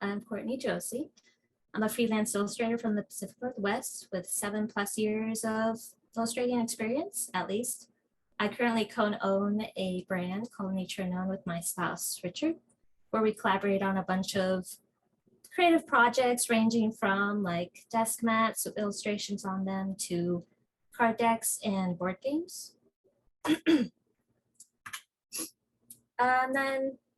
I'm Kourtney Jossy. I'm a freelance illustrator from the Pacific Northwest with 7+ years of illustrating experience, at least. I currently co-own a brand called Nature Known with my spouse, Richard, where we collaborate on a bunch of creative projects ranging from like desk mats with illustrations on them to card decks and board games. Then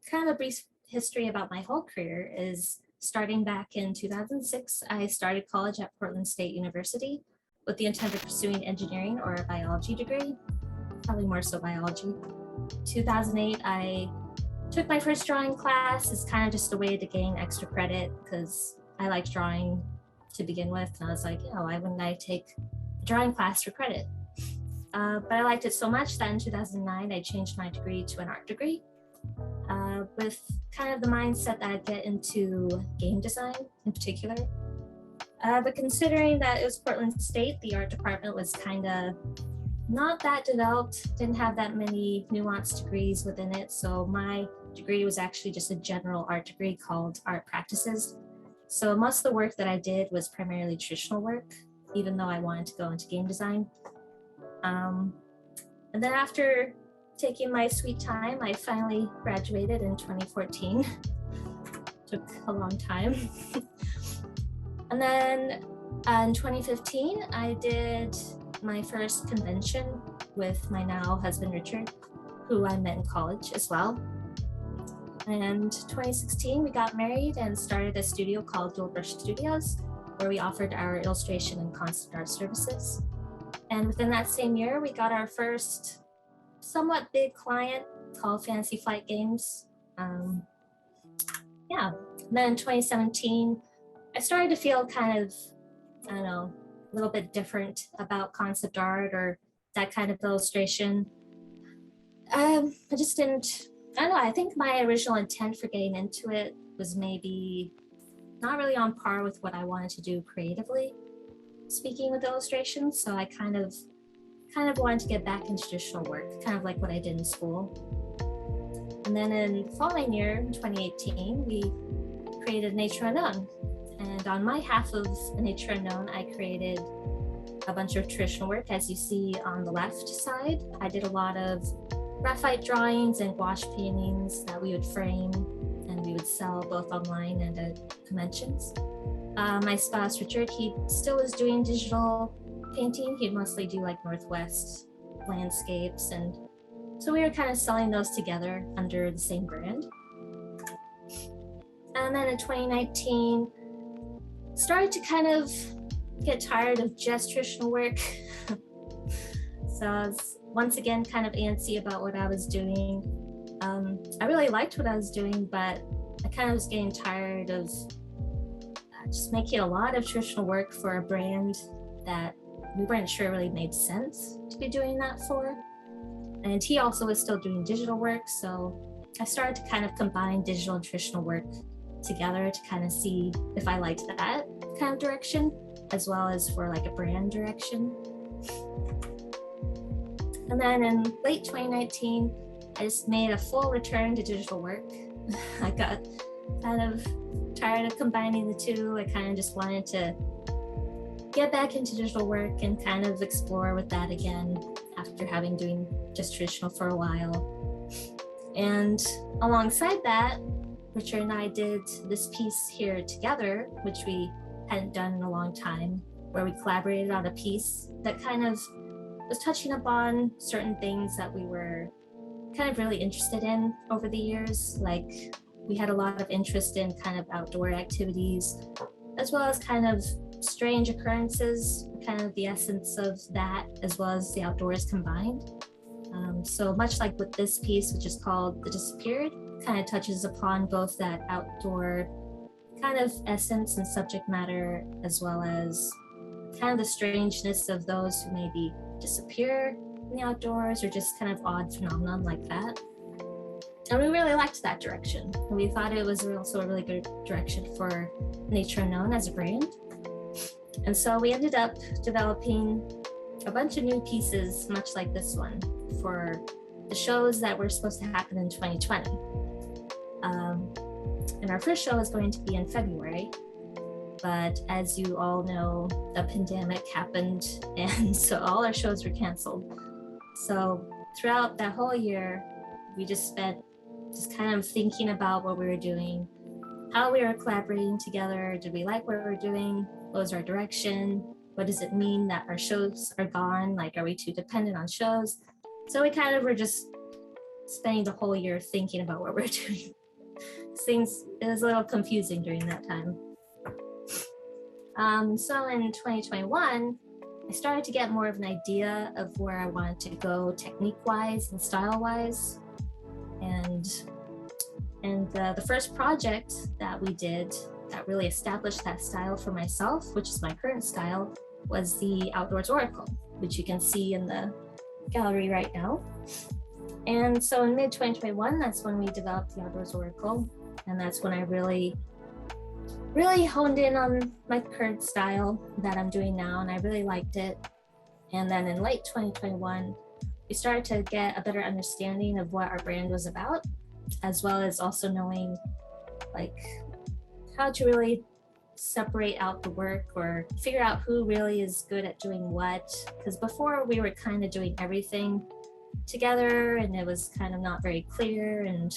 kind of a brief history about my whole career is starting back in 2006, I started college at Portland State University with the intent of pursuing engineering or a biology degree, probably more so biology. 2008, I took my first drawing class as kind of just a way to gain extra credit because I liked drawing to begin with. And I was like, why wouldn't I take a drawing class for credit? But I liked it so much that in 2009, I changed my degree to an art degree with kind of the mindset that I'd get into game design in particular. But considering that it was Portland State, the art department was kind of not that developed, didn't have that many nuanced degrees within it. So my degree was actually just a general art degree called Art Practices. So most of the work that I did was primarily traditional work, even though I wanted to go into game design. And then after taking my sweet time, I finally graduated in 2014. Took a long time. And then in 2015, I did my first convention with my now husband, Richard, who I met in college as well. And 2016, we got married and started a studio called Dual Brush Studios, where we offered our illustration and concept art services. And within that same year, we got our first somewhat big client called Fantasy Flight Games. Then in 2017, I started to feel kind of, a little bit different about concept art or that kind of illustration. I think my original intent for getting into it was maybe not really on par with what I wanted to do creatively, speaking with illustration. So I kind of wanted to get back into traditional work, kind of like what I did in school. And then in the following year, in 2018, we created Nature Unknown. And on my half of Nature Unknown, I created a bunch of traditional work. As you see on the left side, I did a lot of graphite drawings and gouache paintings that we would frame and we would sell both online and at conventions. My spouse, Richard, he still was doing digital painting. He'd mostly do like Northwest landscapes. And so we were kind of selling those together under the same brand. And then in 2019, started to kind of get tired of just traditional work. So I was once again kind of antsy about what I was doing. I really liked what I was doing, but I kind of was getting tired of just making a lot of traditional work for a brand that we weren't sure really made sense to be doing that for. And he also was still doing digital work, so I started to kind of combine digital and traditional work together to kind of see if I liked that kind of direction, as well as for like a brand direction. And then in late 2019, I just made a full return to digital work. I got kind of tired of combining the two. I kind of just wanted to get back into digital work and kind of explore with that again after having doing just traditional for a while. And alongside that, Richard and I did this piece here together, which we hadn't done in a long time, where we collaborated on a piece that kind of was touching upon certain things that we were kind of really interested in over the years. Like we had a lot of interest in kind of outdoor activities, as well as kind of strange occurrences, kind of the essence of that, as well as the outdoors combined. So much like with this piece, which is called The Disappeared, kind of touches upon both that outdoor kind of essence and subject matter, as well as kind of the strangeness of those who maybe disappear in the outdoors or just kind of odd phenomenon like that. And we really liked that direction. And we thought it was also a really good direction for Nature Unknown as a brand. And so we ended up developing a bunch of new pieces, much like this one, for the shows that were supposed to happen in 2020. And our first show is going to be in February. But as you all know, the pandemic happened, and so all our shows were canceled. So throughout that whole year, we just spent just kind of thinking about what we were doing, how we were collaborating together. Did we like what we were doing? What was our direction? What does it mean that our shows are gone? Like, are we too dependent on shows? So we kind of were just spending the whole year thinking about what we're doing. It was a little confusing during that time. So in 2021, I started to get more of an idea of where I wanted to go technique-wise and style-wise. And the first project that we did that really established that style for myself, which is my current style, was the Outdoors Oracle, which you can see in the gallery right now. And so in mid-2021, that's when we developed the Outdoors Oracle. And that's when I really honed in on my current style that I'm doing now, and I really liked it. And then in late 2021, we started to get a better understanding of what our brand was about, as well as also knowing like how to really separate out the work or figure out who really is good at doing what. Because before we were kind of doing everything together and it was kind of not very clear, and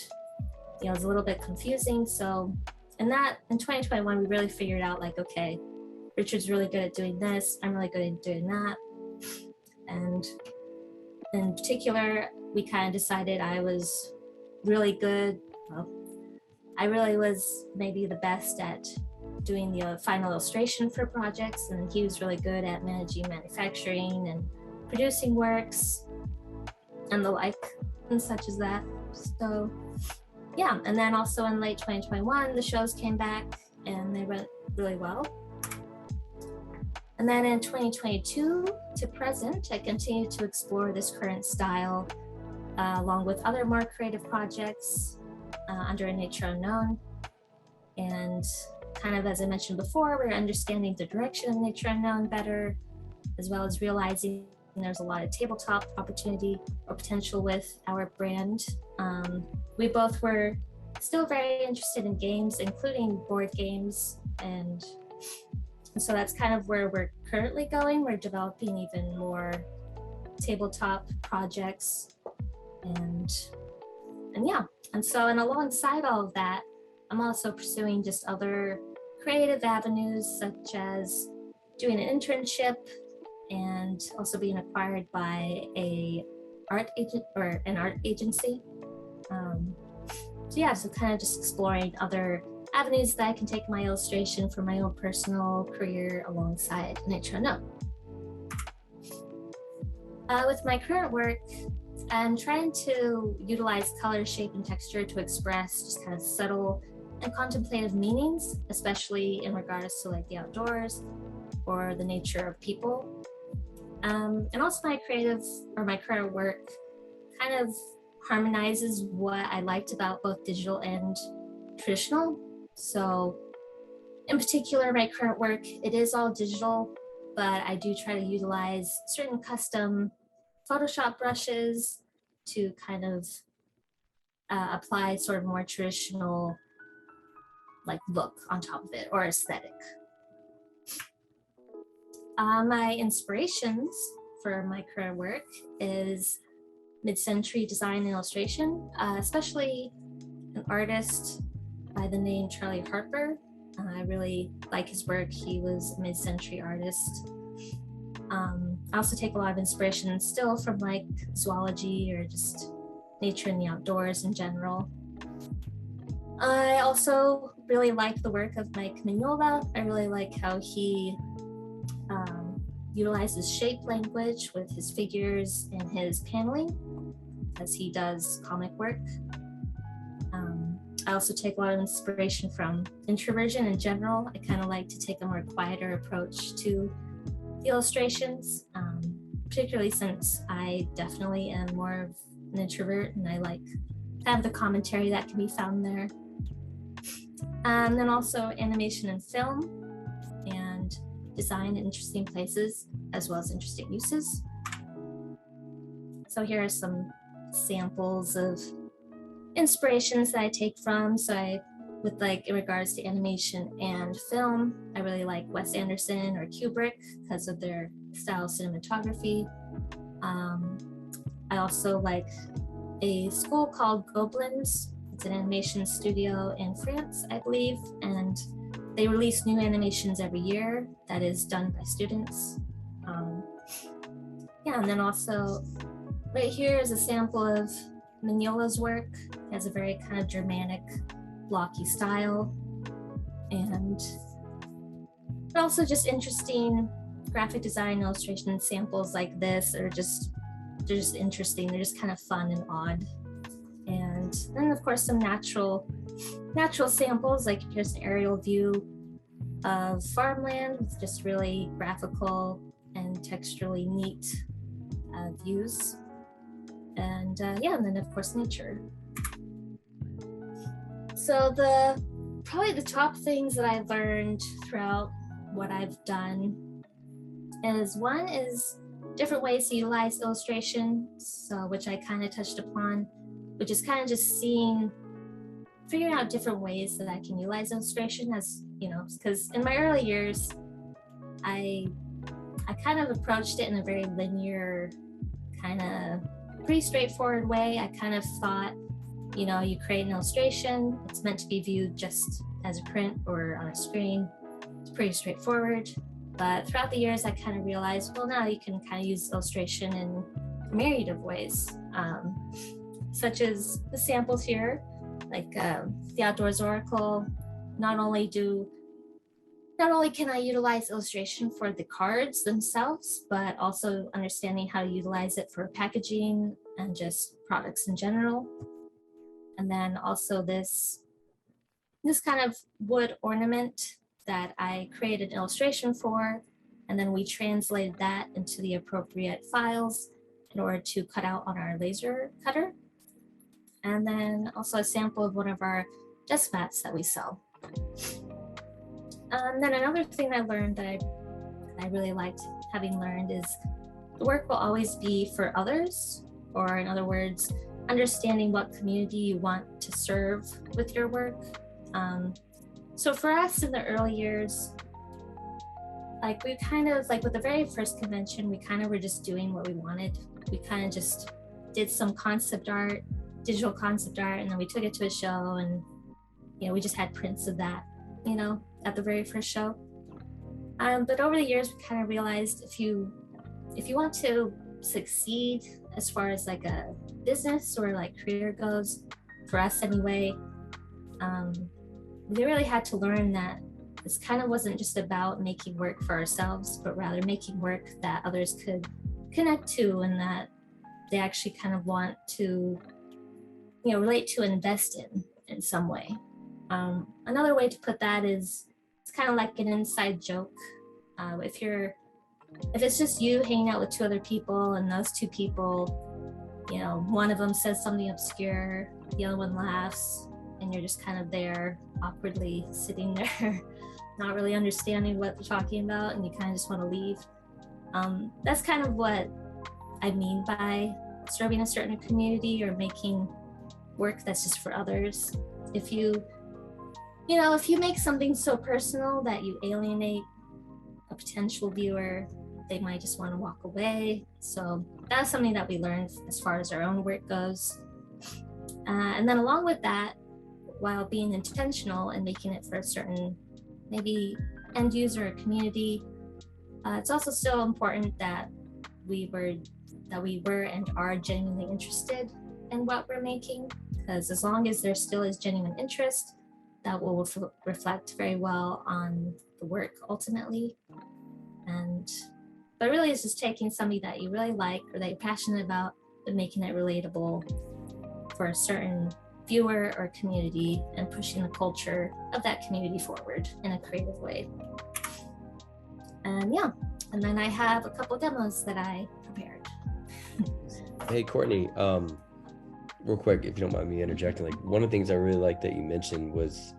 it was a little bit confusing. So in 2021, we really figured out like, okay, Richard's really good at doing this, I'm really good at doing that. And in particular, we kind of decided I was really good. Well, I really was maybe the best at doing the final illustration for projects, and he was really good at managing manufacturing and producing works and the like, and such as that. So yeah, and then also in late 2021, the shows came back and they went really well. And then in 2022 to present, I continued to explore this current style along with other more creative projects under Nature Unknown. And kind of as I mentioned before, we're understanding the direction of Nature Unknown better, as well as realizing there's a lot of tabletop opportunity or potential with our brand. We both were still very interested in games, including board games, and so that's kind of where we're currently going. We're developing even more tabletop projects, and yeah. And so, and alongside all of that, I'm also pursuing just other creative avenues, such as doing an internship and also being acquired by an art agency. So yeah, so kind of just exploring other avenues that I can take my illustration for my own personal career alongside Nature Unknown. With my current work, I'm trying to utilize color, shape, and texture to express just kind of subtle and contemplative meanings, especially in regards to like the outdoors or the nature of people. And also my current work kind of harmonizes what I liked about both digital and traditional. So in particular, my current work, it is all digital, but I do try to utilize certain custom Photoshop brushes to kind of apply sort of more traditional like look on top of it, or aesthetic. My inspirations for my current work is mid-century design and illustration, especially an artist by the name Charlie Harper. I really like his work. He was a mid-century artist. I also take a lot of inspiration still from like zoology or just nature and the outdoors in general. I also really like the work of Mike Mignola. I really like how he utilizes shape language with his figures and his paneling as he does comic work. I also take a lot of inspiration from introversion in general. I kind of like to take a more quieter approach to the illustrations, particularly since I definitely am more of an introvert and I like kind of the commentary that can be found there. And then also animation and film and design in interesting places as well as interesting uses. So here are some samples of inspirations that I take from. So I with like in regards to animation and film, I really like Wes Anderson or Kubrick because of their style of cinematography. I also like a school called Gobelins. It's an animation studio in France, I believe, and they release new animations every year that is done by students. Yeah, and then also right here is a sample of Mignola's work. He has a very kind of Germanic, blocky style, and also just interesting graphic design illustration samples like this are just they're just interesting. They're just kind of fun and odd. And then of course some natural samples, like here's an aerial view of farmland with just really graphical and texturally neat views. And yeah, and then of course nature. So probably the top things that I learned throughout what I've done is one is different ways to utilize illustration, so which I kind of touched upon, which is kind of just figuring out different ways that I can utilize illustration, as you know, because in my early years, I kind of approached it in a very linear, kind of pretty straightforward way. I kind of thought, you know, you create an illustration, it's meant to be viewed just as a print or on a screen. It's pretty straightforward. But throughout the years, I kind of realized, well, now you can kind of use illustration in a myriad of ways, such as the samples here, like the Outdoors Oracle. Not only can I utilize illustration for the cards themselves, but also understanding how to utilize it for packaging and just products in general. And then also this kind of wood ornament that I created an illustration for, and then we translated that into the appropriate files in order to cut out on our laser cutter. And then also a sample of one of our desk mats that we sell. Then another thing I learned that I really liked having learned is the work will always be for others, or in other words, understanding what community you want to serve with your work. So for us in the early years, like we kind of, like with the very first convention, we kind of were just doing what we wanted. We kind of just did some concept art, digital concept art, and then we took it to a show, and you know, we just had prints of that, you know, at the very first show. But over the years, we kind of realized if you want to succeed as far as like a business or like career goes, for us anyway, we really had to learn that this kind of wasn't just about making work for ourselves, but rather making work that others could connect to and that they actually kind of want to, you know, relate to and invest in some way. Another way to put that is it's kind of like an inside joke. If it's just you hanging out with two other people and those two people, you know, one of them says something obscure, the other one laughs, and you're just kind of there awkwardly sitting there, not really understanding what they're talking about, and you kind of just want to leave. That's kind of what I mean by serving a certain community or making work that's just for others. If you make something so personal that you alienate a potential viewer, they might just want to walk away. So that's something that we learned as far as our own work goes. And then along with that, while being intentional and making it for a certain maybe end user or community, it's also still important that we were and are genuinely interested in what we're making, because as long as there still is genuine interest, that will reflect very well on the work ultimately. But really it's just taking something that you really like or that you're passionate about, but making it relatable for a certain viewer or community and pushing the culture of that community forward in a creative way. And yeah, and then I have a couple demos that I prepared. Hey, Kourtney, real quick, if you don't mind me interjecting, like one of the things I really liked that you mentioned was,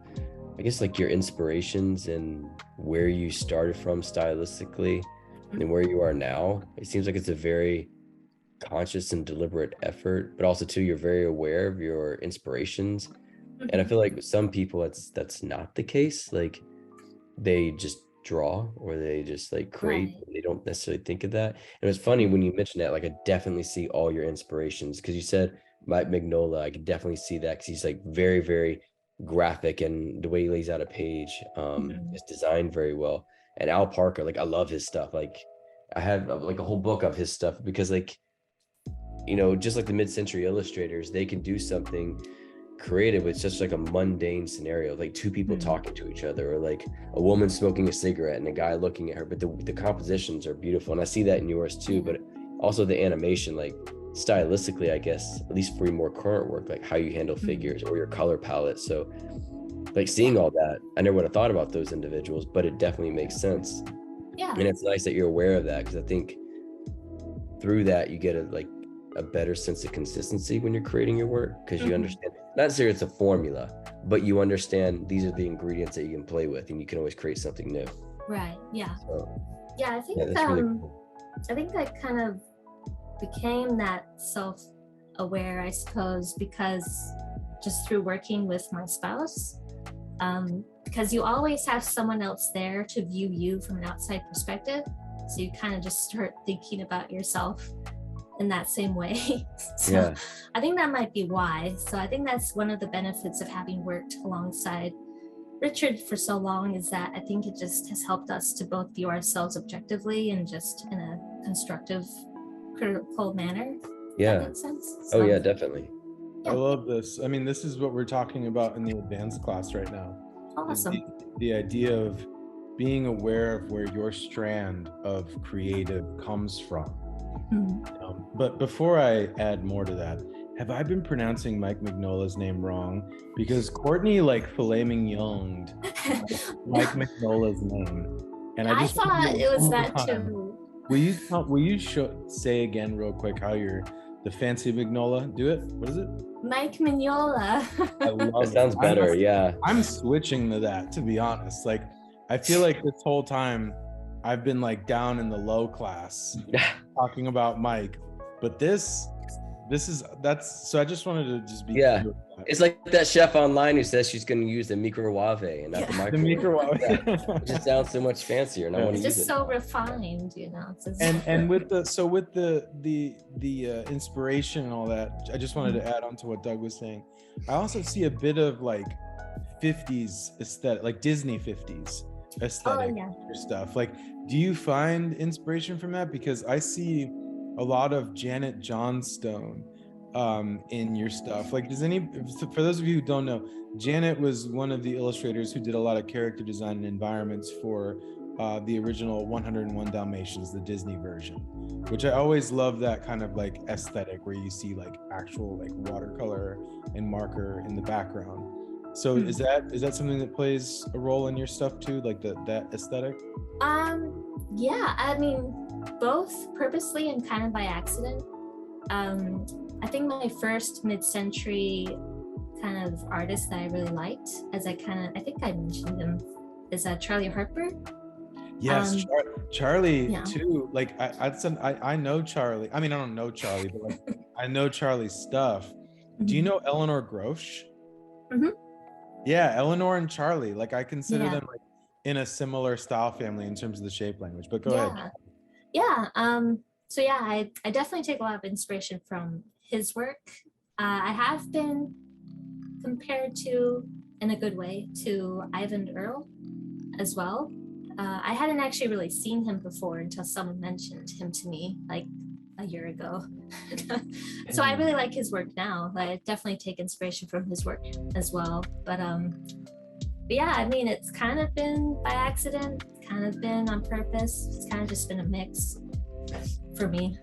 I guess, like your inspirations and where you started from stylistically and where you are now. It seems like it's a very conscious and deliberate effort, but also too, you're very aware of your inspirations And I feel like with some people that's not the case. Like they just draw or they just like create. Right. They don't necessarily think of that. And it's funny when you mention that, like I definitely see all your inspirations because you said Mike Mignola. I could definitely see that because he's like very, very graphic and the way he lays out a page Mhm. is designed very well. And Al Parker, like I love his stuff. Like I have like a whole book of his stuff because like, just like the mid-century illustrators, they can do something creative with just like a mundane scenario, like two people Mhm. talking to each other, or like a woman smoking a cigarette and a guy looking at her. But the compositions are beautiful, and I see that in yours too. But also the animation, like stylistically, I guess, at least for your more current work, like how you handle Mhm. figures or your color palette. So, like Yeah. seeing all that, I never would have thought about those individuals, but it definitely makes sense. Yeah. And it's nice that you're aware of that because I think through that you get a better sense of consistency when you're creating your work because you Mhm. understand not necessarily it's a formula, but you understand these are the ingredients that you can play with and you can always create something new. Right. Yeah. So Yeah. yeah, that's really cool. I think I kind of became that self-aware, I suppose, because just through working with my spouse, because you always have someone else there to view you from an outside perspective. So you kind of just start thinking about yourself in that same way. So Yeah, I think that might be why. So I think that's one of the benefits of having worked alongside Richard for so long is that I think it just has helped us to both view ourselves objectively and just in a constructive, critical manner. If that yeah. makes sense. Oh So yeah, definitely. I yeah, love this. I mean, this is what we're talking about in the advanced class right now, is awesome. the idea of being aware of where your strand of creative comes from. But before I add more to that, have I been pronouncing Mike Mignola's name wrong? Because Kourtney like filet mignoned Mike Mignola's name, and I I just want to thought do it it was one more that time. too. Will you say again real quick how you're the fancy Mignola? Do it. What is it? Mike Mignola. I That love it. sounds better. Yeah. I'm switching to that, to be honest. Like, I feel like this whole time I've been like down in the low class talking about Mike, but that's so I just wanted to just be Yeah. clear with that. It's like that chef online who says she's going to use the microwave and not the Yeah. The microwave. microwave. Yeah. It just sounds so much fancier and I Yeah. want to It's use just it. so refined, you know. It's just- And with the inspiration and all that, I just wanted to add on to what Doug was saying. I also see a bit of like 50s aesthetic, like Disney 50s aesthetic yeah. or stuff. Like, do you find inspiration from that? Because I see a lot of Janet Johnstone in your stuff. Like, for those of you who don't know, Janet was one of the illustrators who did a lot of character design and environments for the original 101 Dalmatians, the Disney version, which I always love that kind of like aesthetic where you see like actual like watercolor and marker in the background. So is that something that plays a role in your stuff too, like that aesthetic? Yeah, I mean, both purposely and kind of by accident. I think my first mid-century kind of artist that I really liked, I think I mentioned him, is Charlie Harper. Yes, Charlie yeah. too. Like I know Charlie. I mean, I don't know Charlie, but like I know Charlie's stuff. Do you know Eleanor Grosh? Mhm. Yeah, Eleanor and Charlie. Like I consider Yeah. them like in a similar style family in terms of the shape language. But go ahead. Yeah. So yeah, I definitely take a lot of inspiration from his work. I have been compared to, in a good way, to Ivan Earl as well. I hadn't actually really seen him before until someone mentioned him to me like a year ago. So I really like his work now. I definitely take inspiration from his work as well. But yeah, I mean, it's kind of been by accident, kind of been on purpose. It's kind of just been a mix for me.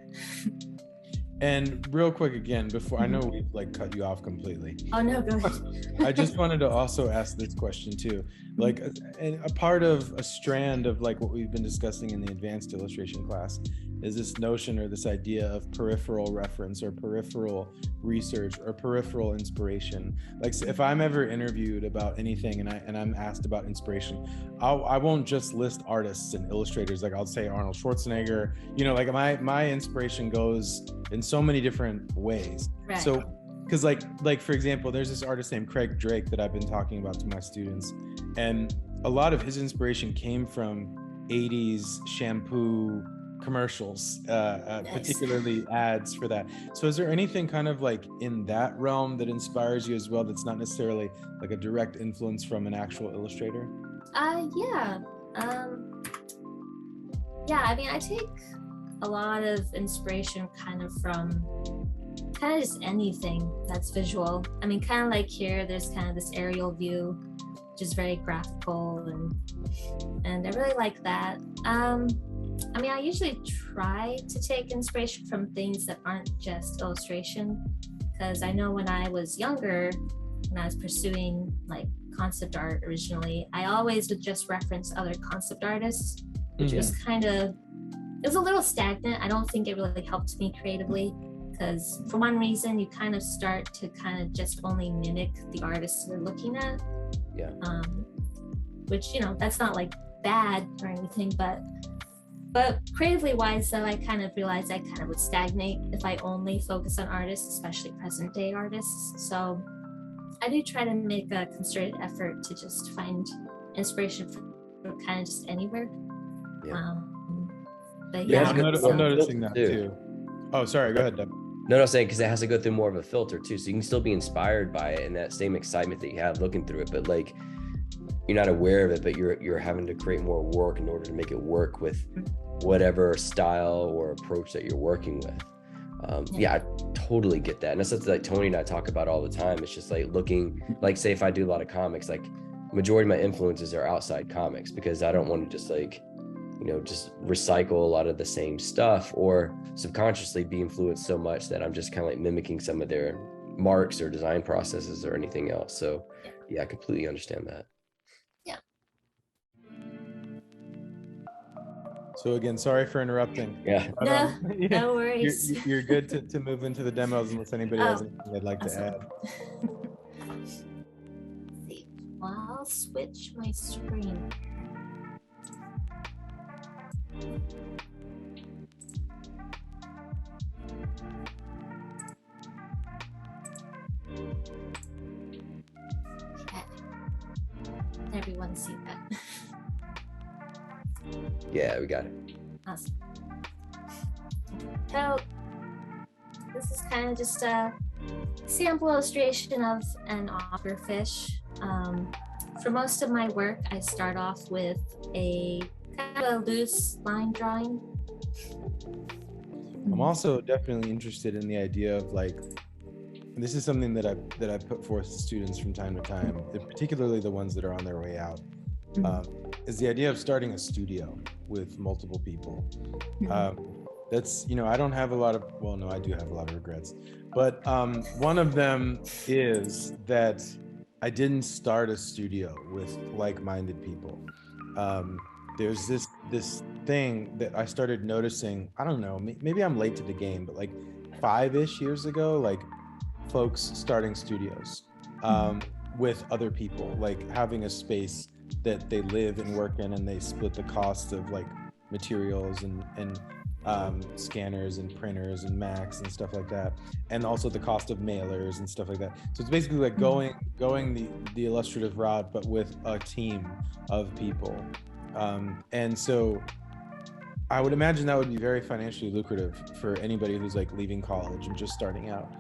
And real quick again, before I know we've like cut you off completely. Oh no, go ahead. I just wanted to also ask this question too. Like a part of a strand of like what we've been discussing in the advanced illustration class is this notion or this idea of peripheral reference or peripheral research or peripheral inspiration. Like if I'm ever interviewed about anything and I'm asked about inspiration, I won't just list artists and illustrators. Like I'll say Arnold Schwarzenegger, you know, like my inspiration goes in so many different ways. Right. So because like for example, there's this artist named Craig Drake that I've been talking about to my students, and a lot of his inspiration came from 80s shampoo commercials, Nice. particularly ads for that. So is there anything kind of like in that realm that inspires you as well, that's not necessarily like a direct influence from an actual illustrator? Yeah. Yeah, I mean, I take a lot of inspiration kind of from kind of just anything that's visual. I mean, kind of like here, there's kind of this aerial view, which is very graphical, and I really like that. I mean, I usually try to take inspiration from things that aren't just illustration, because I know when I was younger, when I was pursuing like concept art originally, I always would just reference other concept artists, which was kind of, it was a little stagnant. I don't think it really helped me creatively, because for one reason, you kind of start to kind of just only mimic the artists you're looking at. Yeah. Which, you know, that's not like bad or anything, but creatively wise, though, I kind of realized I kind of would stagnate if I only focus on artists, especially present day artists. So I do try to make a concerted effort to just find inspiration from kind of just anywhere. Yeah. But Yeah, yeah, I'm noticing that too. Oh, sorry, go ahead, Deb. No, I'm saying because it has to go through more of a filter too, so you can still be inspired by it and that same excitement that you have looking through it, but like you're not aware of it, but you're having to create more work in order to make it work with whatever style or approach that you're working with. Yeah, I totally get that, and that's something like Tony and I talk about all the time. It's just like looking, like say if I do a lot of comics, like majority of my influences are outside comics, because I don't want to just like, you know, just recycle a lot of the same stuff or subconsciously be influenced so much that I'm just kind of like mimicking some of their marks or design processes or anything else. So yeah, I completely understand that. Yeah. So again, sorry for interrupting. Yeah. But, No, no worries. You're good to move into the demos unless anybody has Oh, anything they'd like to add. Let's see. Well, I'll switch my screen. Okay. Everyone see that? Yeah, we got it. Awesome. So this is kind of just a sample illustration of an auger fish. For most of my work, I start off with a kind of a loose line drawing. I'm also definitely interested in the idea of like, and this is something that I put forth to students from time to time, particularly the ones that are on their way out, is the idea of starting a studio with multiple people. That's, you know, I don't have a lot of, well, no, I do have a lot of regrets, but one of them is that I didn't start a studio with like-minded people. There's this thing that I started noticing, I don't know, maybe I'm late to the game, but like 5-ish years ago, like folks starting studios with other people, like having a space that they live and work in, and they split the cost of like materials and scanners and printers and Macs and stuff like that, and also the cost of mailers and stuff like that. So it's basically like going the illustrative route, but with a team of people. And so I would imagine that would be very financially lucrative for anybody who's like leaving college and just starting out,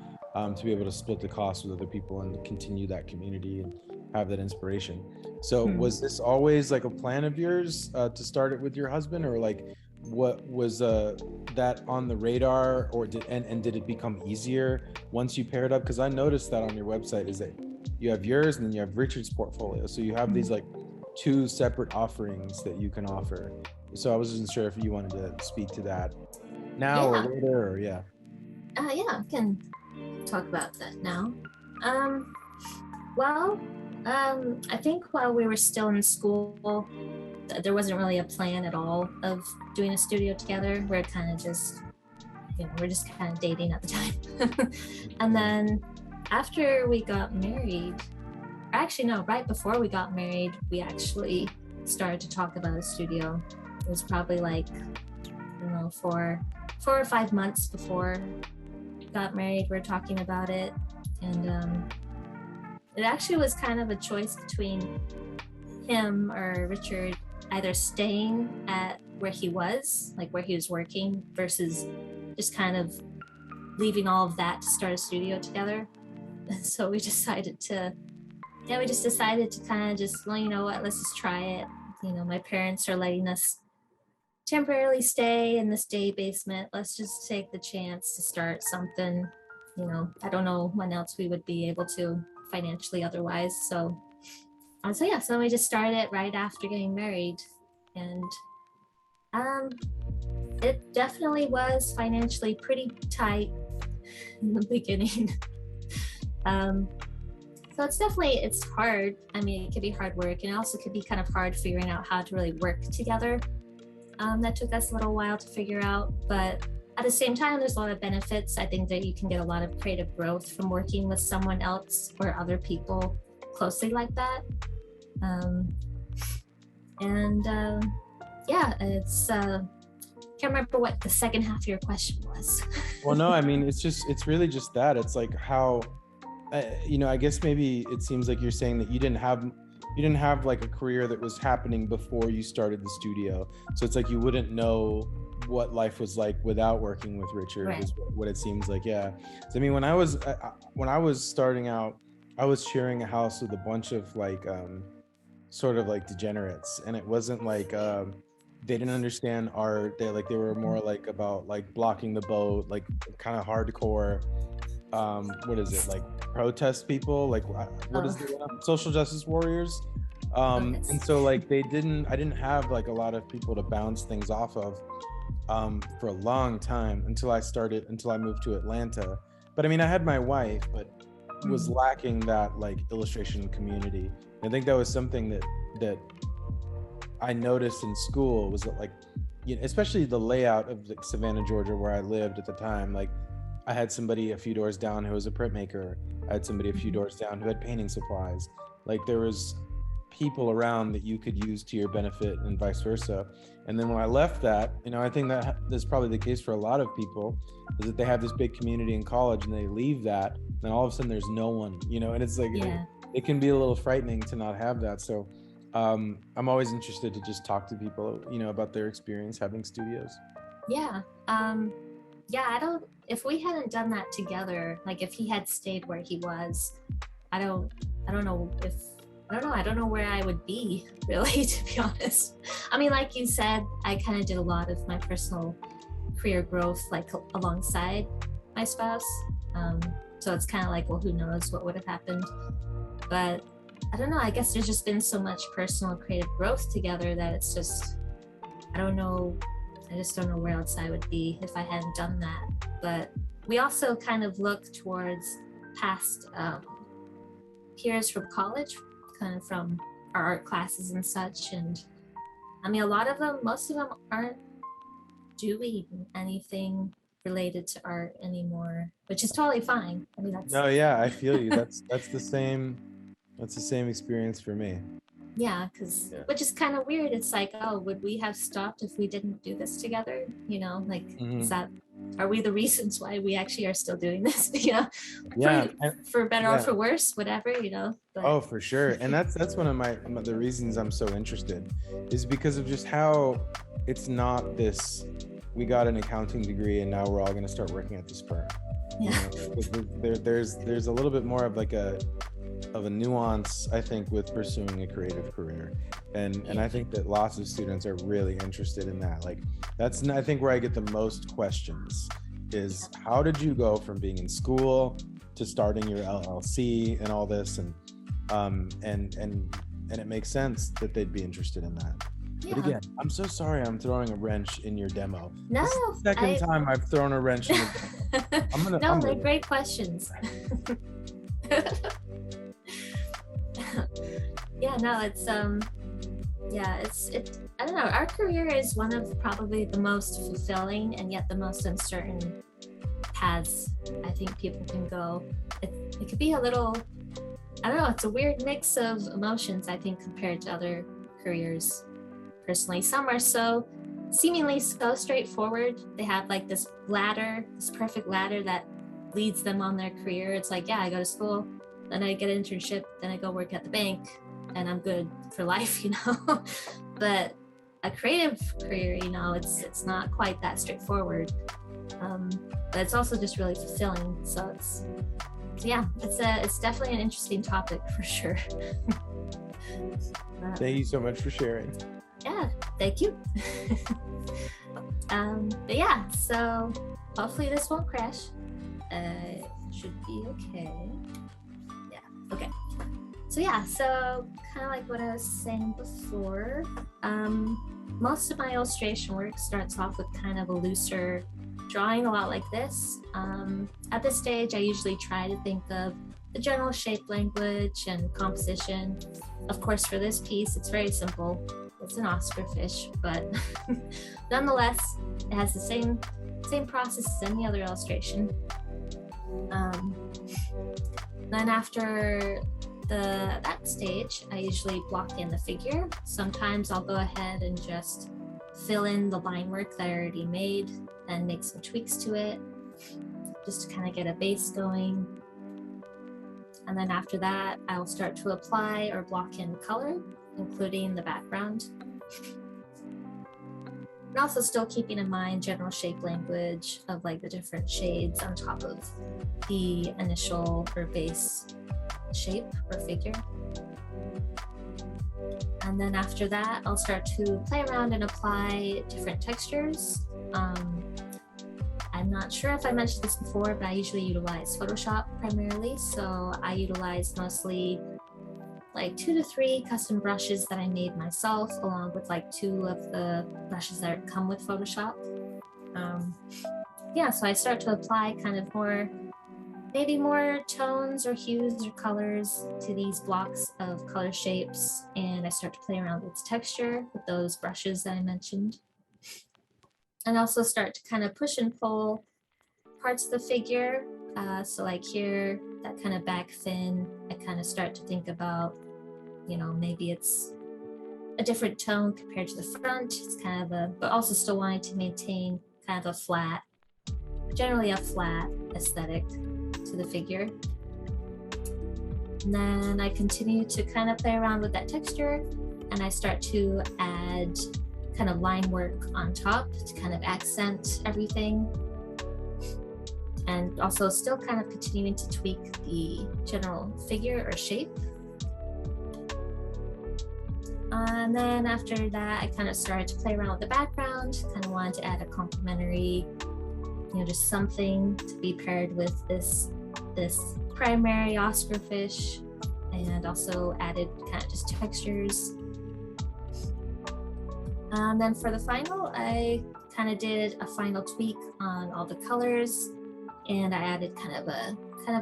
to be able to split the cost with other people and continue that community and have that inspiration. So was this always like a plan of yours to start it with your husband, or like what was that on the radar, or did it become easier once you paired up? Because I noticed that on your website is that you have yours and then you have Richard's portfolio, so you have these like 2 separate offerings that you can offer. So I wasn't sure if you wanted to speak to that now or later, or yeah, I can talk about that now. I think while we were still in school, there wasn't really a plan at all of doing a studio together. We're kind of just, we're just kind of dating at the time. And then after we got married, actually no, right before we got married, we actually started to talk about a studio. It was probably like, I don't know, 4 or 5 months before we got married, we were talking about it. And it actually was kind of a choice between him or Richard either staying at where he was, like where he was working, versus just kind of leaving all of that to start a studio together. And so we decided to, yeah, we just decided to kind of just, well, you know what, let's just try it. You know, my parents are letting us temporarily stay in this day basement. Let's just take the chance to start something. You know, I don't know when else we would be able to financially otherwise. So yeah, so we just started it right after getting married. And um, it definitely was financially pretty tight in the beginning. um, so it's hard. I mean, it could be hard work, and it also could be kind of hard figuring out how to really work together. That took us a little while to figure out, but at the same time, there's a lot of benefits. I think that you can get a lot of creative growth from working with someone else or other people closely like that. Yeah, it's can't remember what the second half of your question was. Well, no, I mean, it's really just that. It's like how, I guess maybe it seems like you're saying that you didn't have like a career that was happening before you started the studio. So it's like you wouldn't know what life was like without working with Richard, Right. is what it seems like. Yeah. So I mean, when I was starting out, I was sharing a house with a bunch of like sort of like degenerates, and it wasn't like they didn't understand art. They were more like about like blocking the boat, like kind of hardcore what is it, like protest people, like what is the social justice warriors. Yes. And so like I didn't have like a lot of people to bounce things off of for a long time until I moved to Atlanta. But I mean, I had my wife, but was lacking that like illustration community. And I think that was something that I noticed in school, was that like, especially the layout of like Savannah, Georgia, where I lived at the time. Like I had somebody a few doors down who was a printmaker. I had somebody a few doors down who had painting supplies. Like there was people around that you could use to your benefit and vice versa. And then when I left that, I think that is probably the case for a lot of people, is that they have this big community in college and they leave that, and all of a sudden there's no one, and it's like, Yeah. it can be a little frightening to not have that. So I'm always interested to just talk to people, about their experience having studios. Yeah. If we hadn't done that together, like if he had stayed where he was, I don't know where I would be, really, to be honest. I mean, like you said, I kind of did a lot of my personal career growth like alongside my spouse. So it's kind of like, well, who knows what would have happened. But I don't know, I guess there's just been so much personal creative growth together that it's just, I just don't know where else I would be if I hadn't done that. But we also kind of look towards past peers from college, kind of from our art classes and such. And I mean, most of them aren't doing anything related to art anymore, which is totally fine. I mean, No, yeah, I feel you. That's the same experience for me. Yeah, which is kind of weird. It's like, oh, would we have stopped if we didn't do this together? Are we the reasons why we actually are still doing this? Yeah, for better or for worse, whatever, But, oh, for sure. And that's one of the reasons I'm so interested, is because of just how it's not this, we got an accounting degree and now we're all going to start working at this firm. Yeah. There's a little bit more of like a nuance, I think, with pursuing a creative career, and I think that lots of students are really interested in that. Like that's, I think, where I get the most questions is, how did you go from being in school to starting your LLC and all this, and it makes sense that they'd be interested in that. Yeah. But again, I'm so sorry I'm throwing a wrench in your demo. No, this is the second time I've thrown a wrench in your demo. They're great questions. Yeah, no, it's I don't know, our career is one of probably the most fulfilling and yet the most uncertain paths I think people can go. It could be a little, I don't know, it's a weird mix of emotions, I think, compared to other careers. Personally, some are seemingly so straightforward. They have like this perfect ladder that leads them on their career. It's like, yeah, I go to school, then I get an internship, then I go work at the bank, and I'm good for life, you know. But a creative career, you know, it's not quite that straightforward. But it's also just really fulfilling. So it's definitely an interesting topic for sure. Thank you so much for sharing. Yeah, thank you. But yeah, so hopefully this won't crash. It should be okay. Yeah, okay. So yeah, so kind of like what I was saying before, most of my illustration work starts off with kind of a looser drawing, a lot like this. At this stage, I usually try to think of the general shape language and composition. Of course, for this piece, it's very simple. It's an Oscar fish, but nonetheless, it has the same process as any other illustration. Then after that stage, I usually block in the figure. Sometimes I'll go ahead and just fill in the line work that I already made and make some tweaks to it, just to kind of get a base going. And then after that, I'll start to apply or block in color, including the background. And also still keeping in mind general shape language of like the different shades on top of the initial or base shape or figure. And then after that, I'll start to play around and apply different textures. I'm not sure if I mentioned this before, but I usually utilize Photoshop primarily. So I utilize mostly like 2 to 3 custom brushes that I made myself, along with like 2 of the brushes that come with Photoshop. Yeah, so I start to apply kind of maybe more tones or hues or colors to these blocks of color shapes, and I start to play around with texture with those brushes that I mentioned. And also start to kind of push and pull parts of the figure. So like here, that kind of back fin, I kind of start to think about, you know, maybe it's a different tone compared to the front. It's kind of but also still wanting to maintain kind of generally a flat aesthetic to the figure. And then I continue to kind of play around with that texture, and I start to add kind of line work on top to kind of accent everything. And also still kind of continuing to tweak the general figure or shape. And then after that, I kind of started to play around with the background, kind of wanted to add a complementary, you know, just something to be paired with this primary Oscar fish, and also added kind of just textures. And then for the final, I kind of did a final tweak on all the colors, and I added kind of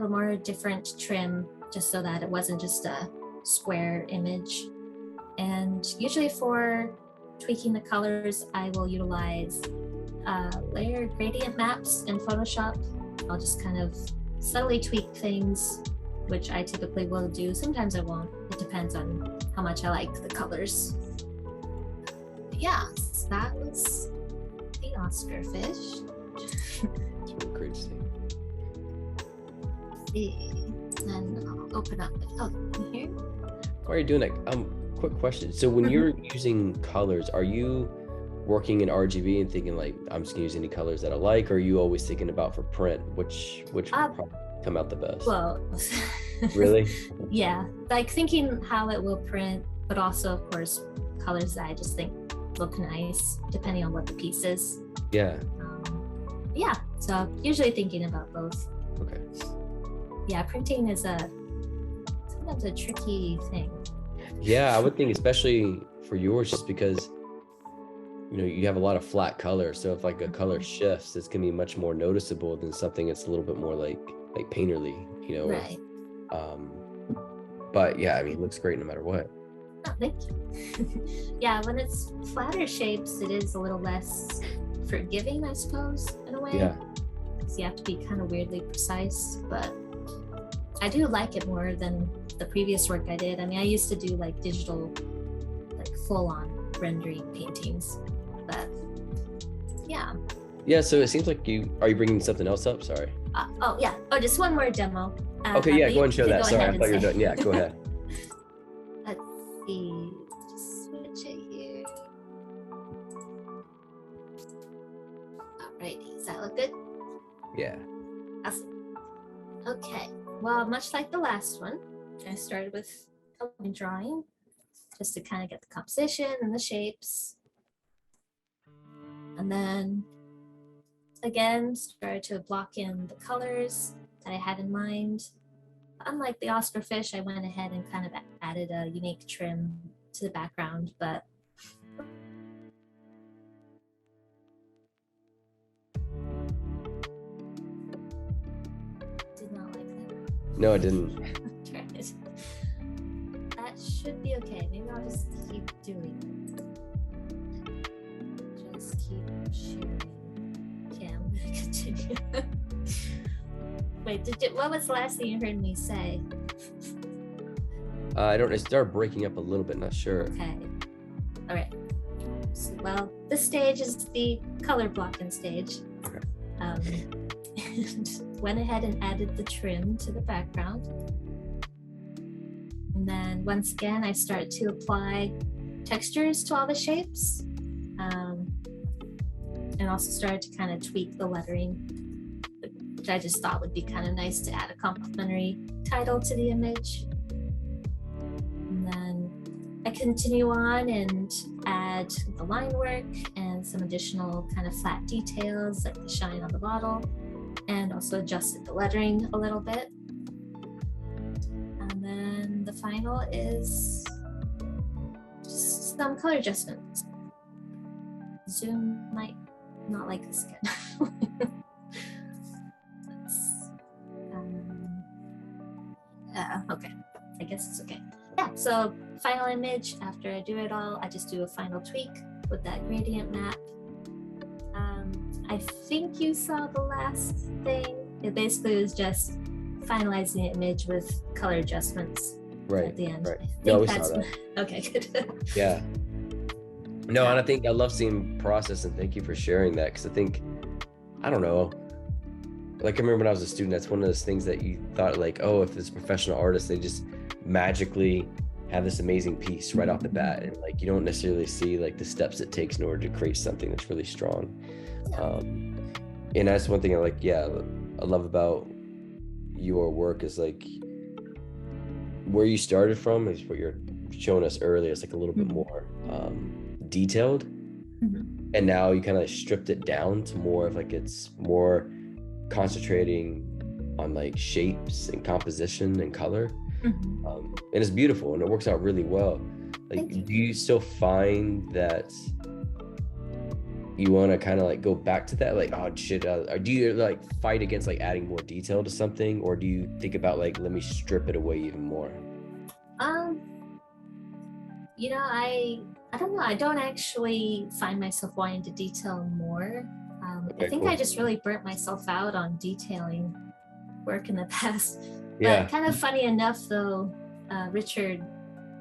a more different trim, just so that it wasn't just a square image. And usually for tweaking the colors, I will utilize layer gradient maps in Photoshop. I'll just kind of subtly tweak things, which I typically will do. Sometimes I won't. It depends on how much I like the colors. But yeah, so that was the Oscar fish. It's really great to see. And I'll open up in here. While you're doing that, quick question. So when you're using colors, are you working in RGB and thinking like, I'm just gonna use any colors that I like, or are you always thinking about for print, which would probably come out the best? Well, really? Yeah, like thinking how it will print, but also of course colors that I just think look nice depending on what the piece is. Yeah. Yeah, so usually thinking about both. Okay. Yeah, printing is sometimes a tricky thing. Yeah, I would think, especially for yours, just because, you know, you have a lot of flat color. So if like a color shifts, it's gonna be much more noticeable than something that's a little bit more like painterly, you know. Right. But yeah, I mean, it looks great no matter what. Oh, thank you. Yeah, when it's flatter shapes, it is a little less forgiving, I suppose, in a way. Yeah. So you have to be kind of weirdly precise, but I do like it more than the previous work I did. I mean, I used to do like digital, like full-on rendering paintings, but yeah. Yeah, so it seems like are you bringing something else up? Sorry. Oh yeah. Oh, just one more demo. Okay, yeah, but go and show can that. go Sorry, I ahead and thought you were say. done. Yeah, go ahead. Let's see. Just switch it here. Alrighty, does that look good? Yeah. Awesome. Okay. Well, much like the last one, I started with a line drawing just to kind of get the composition and the shapes. And then again, started to block in the colors that I had in mind. Unlike the Oscar fish, I went ahead and kind of added a unique trim to the background, but did not like that. No, it didn't. Try it. That should be okay. Maybe I'll just keep doing it. Just keep sharing. Okay, I'm gonna continue. Wait, what was the last thing you heard me say? I don't. It started breaking up a little bit. Not sure. Okay. All right. So, well, this stage is the color blocking stage. Okay. And went ahead and added the trim to the background. And then once again, I started to apply textures to all the shapes. And also started to kind of tweak the lettering, which I just thought would be kind of nice to add a complimentary title to the image. And then I continue on and add the line work and some additional kind of flat details like the shine on the bottle, and also adjusted the lettering a little bit. And then the final is just some color adjustments. Zoom might not like this again. Okay, I guess it's okay. Yeah, so final image, after I do it all, I just do a final tweak with that gradient map. I think you saw the last thing. It basically was just finalizing the image with color adjustments at the end. Right. I think No, we saw that. Okay, good. Yeah. No, and I think I love seeing process, and thank you for sharing that, because I think, I don't know, like I remember when I was a student, that's one of those things that you thought like, oh, if it's a professional artist, they just magically have this amazing piece right off the bat, and like you don't necessarily see like the steps it takes in order to create something that's really strong. And that's one thing I love about your work is like where you started from is what you're showing us earlier. It's like a little bit more detailed, and now you kind of stripped it down to more of like it's more concentrating on like shapes and composition and color. And it's beautiful and it works out really well. Like, do you still find that you want to kind of like go back to that, like, oh shit, or do you like fight against like adding more detail to something, or do you think about like, let me strip it away even more? You know, I don't know. I don't actually find myself wanting to detail more. I think I just really burnt myself out on detailing work in the past. But kind of funny enough, though, Richard,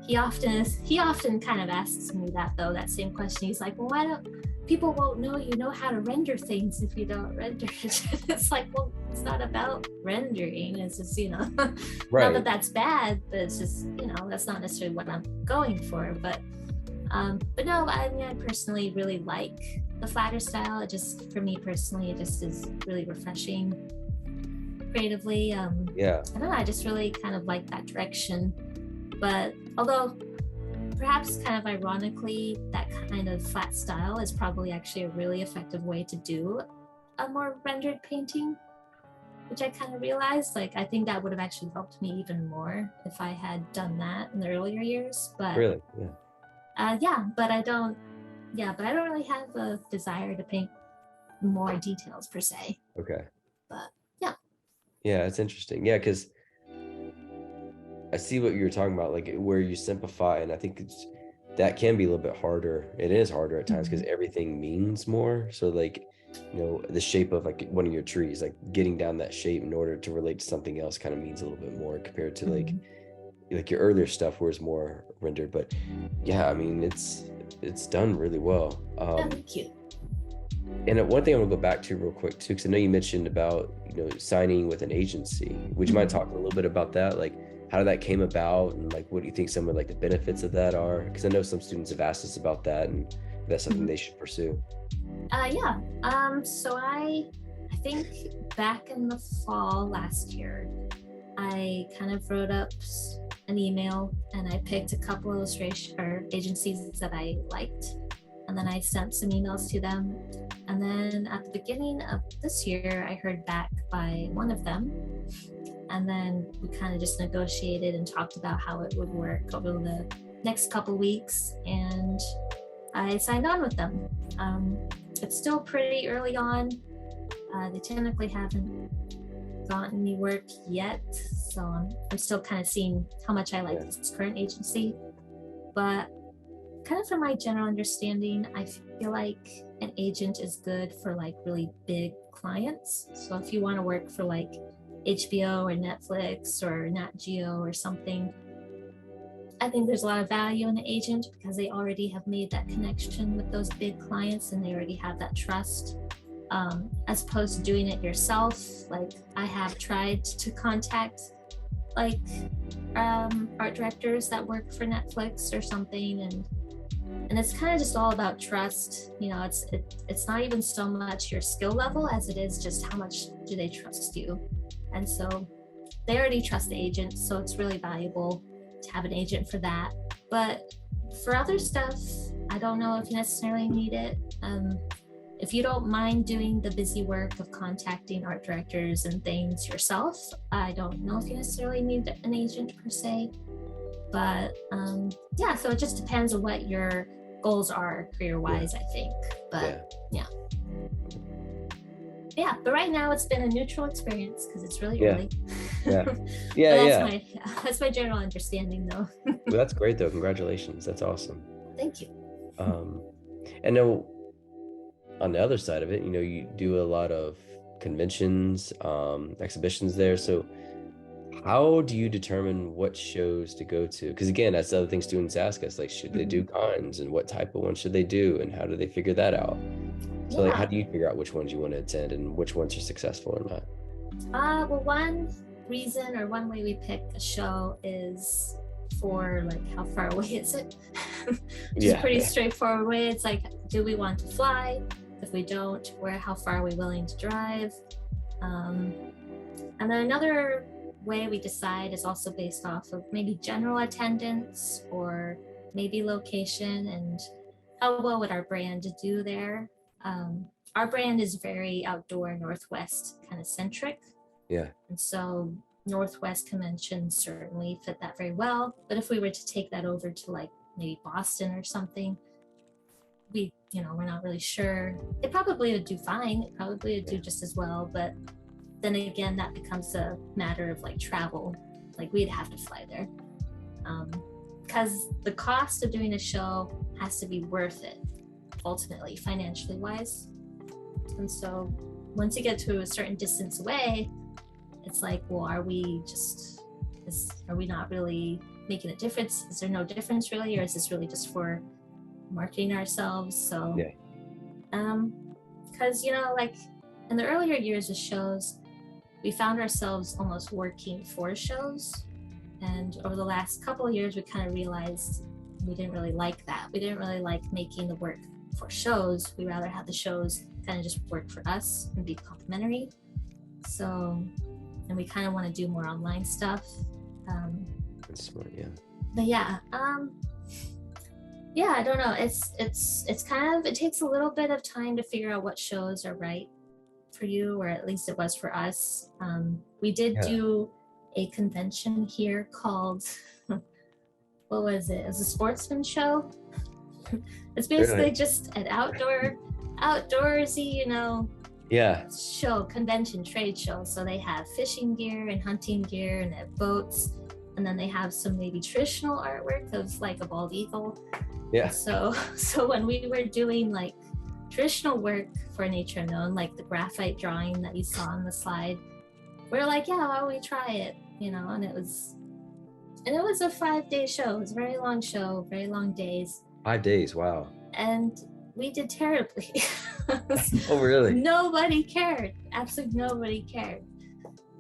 he often kind of asks me that same question. He's like, well, why don't people won't know you know how to render things if you don't render it? It's like, well, it's not about rendering. It's just, not that that's bad, but it's just, that's not necessarily what I'm going for. But no, I mean, I personally really like the flatter style. It just, for me personally, it just is really refreshing creatively. I don't know, I just really kind of like that direction. But although perhaps kind of ironically, that kind of flat style is probably actually a really effective way to do a more rendered painting, which I kind of realized, like, I think that would have actually helped me even more if I had done that in the earlier years. But really, but I don't really have a desire to paint more details per se. Okay. But yeah, it's interesting. Yeah, because I see what you're talking about, like where you simplify, and I think that can be a little bit harder. It is harder at times because everything means more. So like, the shape of like one of your trees, like getting down that shape in order to relate to something else kind of means a little bit more compared to like your earlier stuff where it's more rendered. But yeah, I mean, it's done really well. thank you. And one thing I'm gonna go back to real quick too, because I know you mentioned about, signing with an agency. Would you mind talking a little bit about that? Like how that came about, and like what do you think some of like the benefits of that are? Because I know some students have asked us about that, and if that's something they should pursue. Yeah. So I think back in the fall last year, I kind of wrote up an email and I picked a couple illustration or agencies that I liked, and then I sent some emails to them. And then at the beginning of this year, I heard back by one of them, and then we kind of just negotiated and talked about how it would work over the next couple weeks, and I signed on with them. It's still pretty early on. They technically haven't gotten me work yet, so I'm still kind of seeing how much I like this current agency. But kind of from my general understanding, I feel like an agent is good for like really big clients. So if you want to work for like HBO or Netflix or Nat Geo or something, I think there's a lot of value in an agent because they already have made that connection with those big clients and they already have that trust. As opposed to doing it yourself. Like I have tried to contact like art directors that work for Netflix or something, and it's kind of just all about trust. It's not even so much your skill level as it is just how much do they trust you. And so they already trust the agent, so it's really valuable to have an agent for that. But for other stuff, I don't know if you necessarily need it. If you don't mind doing the busy work of contacting art directors and things yourself, I don't know if you necessarily need an agent per se. But yeah, so it just depends on what your goals are career-wise, I think. But yeah, but right now it's been a neutral experience because it's really early. That's my general understanding though. Well, that's great though. Congratulations. That's awesome. Thank you. And now on the other side of it, you do a lot of conventions, exhibitions there. So how do you determine what shows to go to? Because again, that's the other thing students ask us, like, should they do cons and what type of ones should they do and how do they figure that out? So like, how do you figure out which ones you want to attend and which ones are successful or not? Well, one reason or one way we pick a show is for like how far away is it? Which is pretty straightforward way. It's like, do we want to fly? If we don't, how far are we willing to drive? And then another way we decide is also based off of maybe general attendance or maybe location and how well would our brand do there. Our brand is very outdoor Northwest kind of centric. Yeah. And so Northwest conventions certainly fit that very well. But if we were to take that over to like maybe Boston or something, we're not really sure. It probably would do fine. It probably would do just as well. But then again, that becomes a matter of like travel. Like we'd have to fly there. Because the cost of doing a show has to be worth it, ultimately, financially wise. And so once you get to a certain distance away, it's like, well, are we not really making a difference? Is there no difference really? Or is this really just for marketing ourselves? So, because, like in the earlier years of shows, we found ourselves almost working for shows. And over the last couple of years, we kind of realized we didn't really like that. We didn't really like making the work for shows. We rather have the shows kind of just work for us and be complementary. So, and we kind of want to do more online stuff. That's smart, yeah. But yeah, I don't know. It's kind of, it takes a little bit of time to figure out what shows are right for you, or at least it was for us. We did do a convention here called, what was it? It was a sportsman show. It's basically just an outdoorsy, show, convention, trade show. So they have fishing gear and hunting gear and they have boats. And then they have some maybe traditional artwork of like a bald eagle. Yeah. So when we were doing like traditional work for Nature Unknown, like the graphite drawing that you saw on the slide, we're like, yeah, why don't we try it? And it was a 5-day show. It was a very long show, very long days. 5 days, wow. And we did terribly. Oh, really? Nobody cared. Absolutely nobody cared.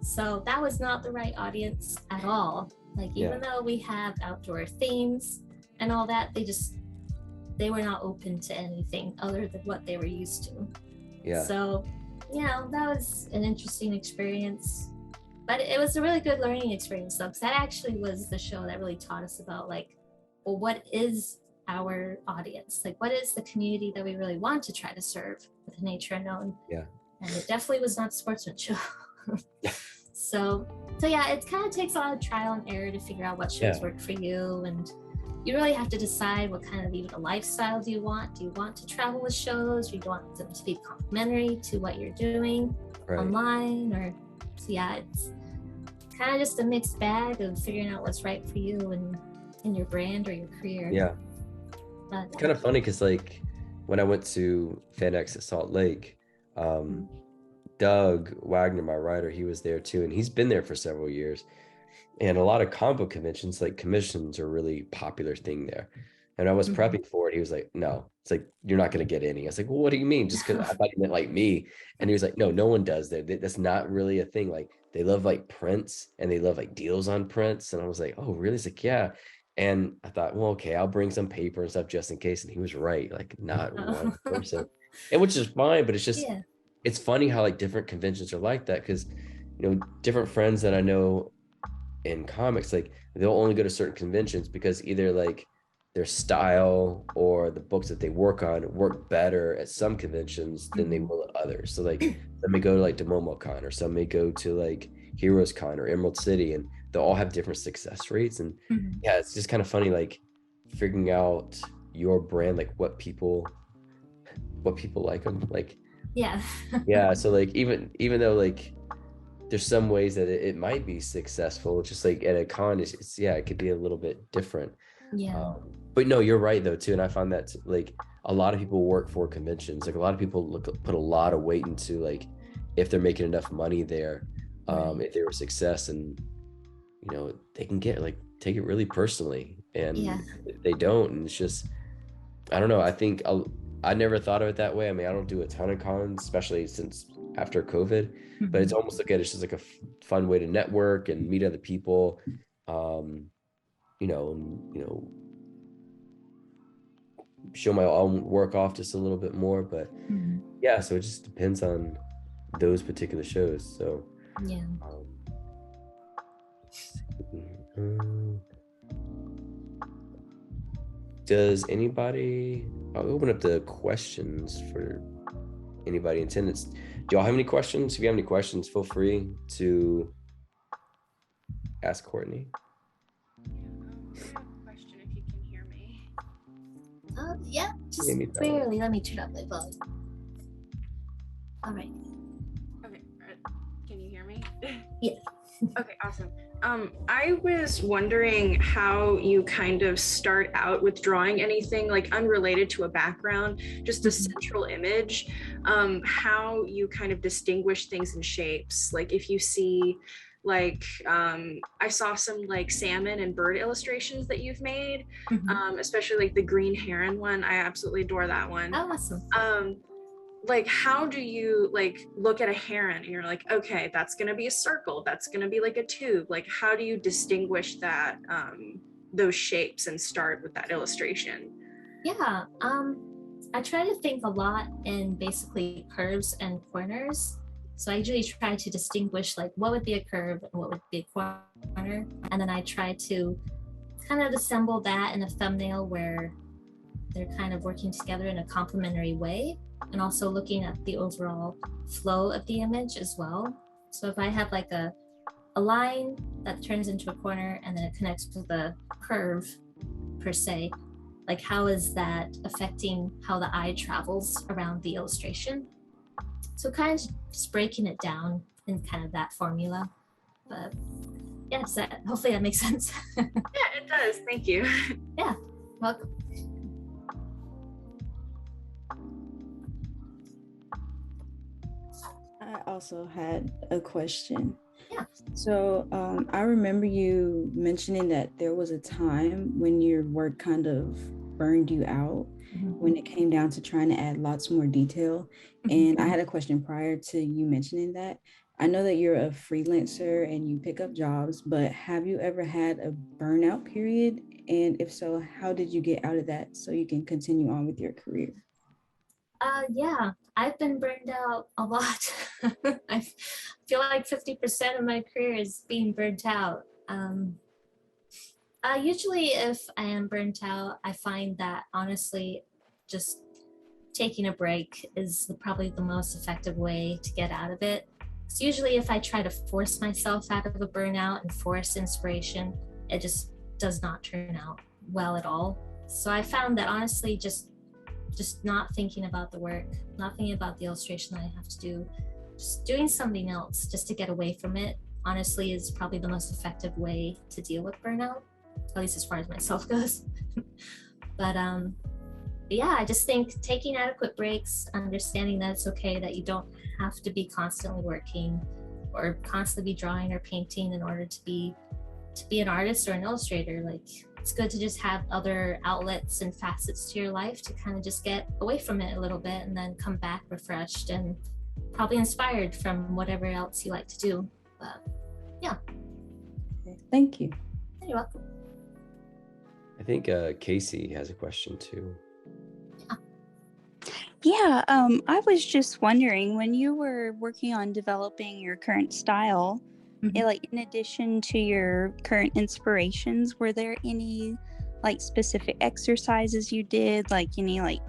So that was not the right audience at all. Like, even though we have outdoor themes and all that, they were not open to anything other than what they were used to. Yeah. So, that was an interesting experience. But it was a really good learning experience, though, because that actually was the show that really taught us about, like, well, what is our audience? Like, what is the community that we really want to try to serve with Nature Unknown? Yeah. And it definitely was not a sportsman show. So yeah, it kind of takes a lot of trial and error to figure out what shows work for you, and you really have to decide what kind of even a lifestyle do you want. Do you want to travel with shows, or do you want them to be complementary to what you're doing online? Or so yeah, it's kind of just a mixed bag of figuring out what's right for you and in your brand or your career. Yeah. But It's kind of funny because, like, when I went to FanX at Salt Lake, Doug Wagner, my writer, he was there too, and he's been there for several years. And a lot of comic book conventions, like commissions, are a really popular thing there. And I was prepping for it. He was like, "No, it's like you're not going to get any." I was like, "Well, what do you mean?" Just because I thought he meant like me. And he was like, "No one does that. That's not really a thing. Like, they love like prints and they love like deals on prints." And I was like, "Oh, really?" He's like, "Yeah." And I thought, well, okay, I'll bring some paper and stuff just in case. And he was right, like not one person, and which is fine. But it's just, it's funny how like different conventions are like that, because different friends that I know in comics, like they'll only go to certain conventions because either like their style or the books that they work on work better at some conventions than they will at others. So like some may go to like DeMomo-Con, or some may go to like Heroes Con or Emerald City, and they'll all have different success rates. And yeah, it's just kind of funny, like figuring out your brand, like what people like them, like yeah. So like even though like there's some ways that it might be successful, just like at a con, it's it could be a little bit different. But no, you're right though too, and I find that like a lot of people work for conventions. Like a lot of people put a lot of weight into like if they're making enough money there, if they were a success, and they can take it really personally, and they don't, and it's just, I don't know. I think I never thought of it that way. I mean, I don't do a ton of cons, especially since after COVID, but it's almost like it's just like a fun way to network and meet other people, show my own work off just a little bit more. But yeah, so it just depends on those particular shows. So does anybody, I'll open up the questions for anybody in attendance. Do y'all have any questions? If you have any questions, feel free to ask Kourtney. I have a question if you can hear me. Just barely. Let me turn up my volume. All right. Okay, can you hear me? Yeah. Okay, awesome. I was wondering how you kind of start out with drawing anything like unrelated to a background, just a central image, how you kind of distinguish things in shapes. Like if you see like, I saw some like salmon and bird illustrations that you've made, especially like the green heron one. I absolutely adore that one. Oh, awesome. Like how do you like look at a heron and you're like, okay, that's going to be a circle, that's going to be like a tube? Like how do you distinguish that, those shapes, and start with that illustration? I try to think a lot in basically curves and corners. So I usually try to distinguish like what would be a curve and what would be a corner, and then I try to kind of assemble that in a thumbnail where they're kind of working together in a complementary way, and also looking at the overall flow of the image as well. So if I have like a line that turns into a corner and then it connects with a curve per se, like how is that affecting how the eye travels around the illustration? So kind of just breaking it down in kind of that formula. But yeah, hopefully that makes sense. Yeah, it does. Thank you. Yeah, welcome. I also had a question. Yeah. So I remember you mentioning that there was a time when your work kind of burned you out when it came down to trying to add lots more detail. And I had a question prior to you mentioning that. I know that you're a freelancer and you pick up jobs, but have you ever had a burnout period? And if so, how did you get out of that so you can continue on with your career? Yeah, I've been burned out a lot. I feel like 50% of my career is being burnt out. Usually, if I am burnt out, I find that honestly, just taking a break is probably the most effective way to get out of it. Because usually, if I try to force myself out of a burnout and force inspiration, it just does not turn out well at all. So I found that honestly, just not thinking about the work, not thinking about the illustration that I have to do, just doing something else just to get away from it, honestly, is probably the most effective way to deal with burnout, at least as far as myself goes. But yeah, I just think taking adequate breaks, understanding that it's okay that you don't have to be constantly working or constantly be drawing or painting in order to be an artist or an illustrator. Like, it's good to just have other outlets and facets to your life to kind of just get away from it a little bit and then come back refreshed and probably inspired from whatever else you like to do. But yeah. Thank you. You're welcome. I think Casey has a question too. Yeah, I was just wondering, when you were working on developing your current style, like in addition to your current inspirations, were there any like specific exercises you did, like any like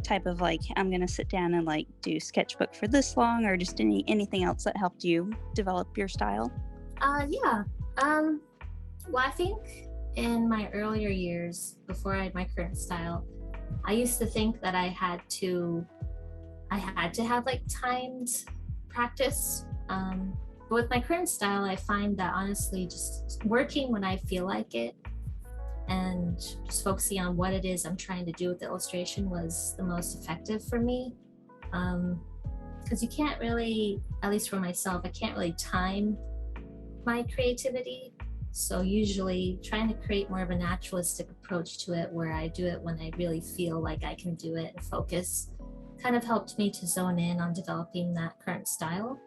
type of like, I'm gonna sit down and like do sketchbook for this long, or just anything else that helped you develop your style? Yeah. Well, I think in my earlier years, before I had my current style, I used to think that I had to have like timed practice. But with my current style, I find that honestly, just working when I feel like it and just focusing on what it is I'm trying to do with the illustration was the most effective for me. Because you can't really, at least for myself, I can't really time my creativity. So usually trying to create more of a naturalistic approach to it, where I do it when I really feel like I can do it and focus, kind of helped me to zone in on developing that current style.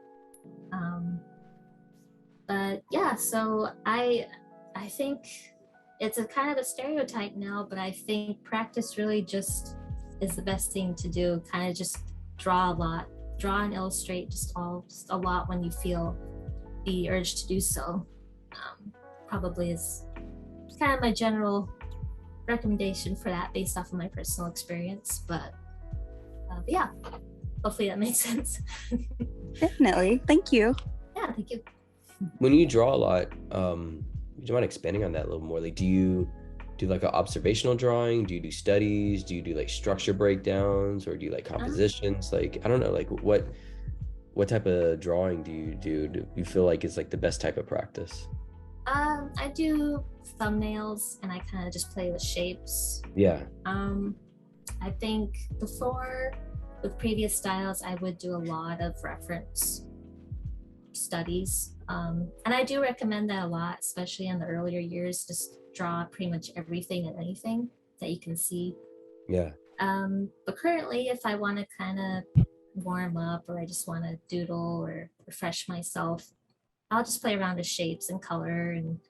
But yeah, so I think it's a kind of a stereotype now, but I think practice really just is the best thing to do. Kind of just draw a lot, draw and illustrate just a lot when you feel the urge to do so. Probably is kind of my general recommendation for that based off of my personal experience. But yeah, hopefully that makes sense. Definitely. Thank you. Yeah, thank you. When you draw a lot, do you mind expanding on that a little more? Like, do you do like an observational drawing? Do you do studies? Do you do like structure breakdowns, or do you like compositions? Like, I don't know, like what type of drawing do you do? Do you feel like it's like the best type of practice? I do thumbnails and I kind of just play with shapes. Yeah. I think before, with previous styles, I would do a lot of reference studies. And I do recommend that a lot, especially in the earlier years. Just draw pretty much everything and anything that you can see. Yeah. But currently, if I want to kind of warm up, or I just want to doodle or refresh myself, I'll just play around with shapes and color and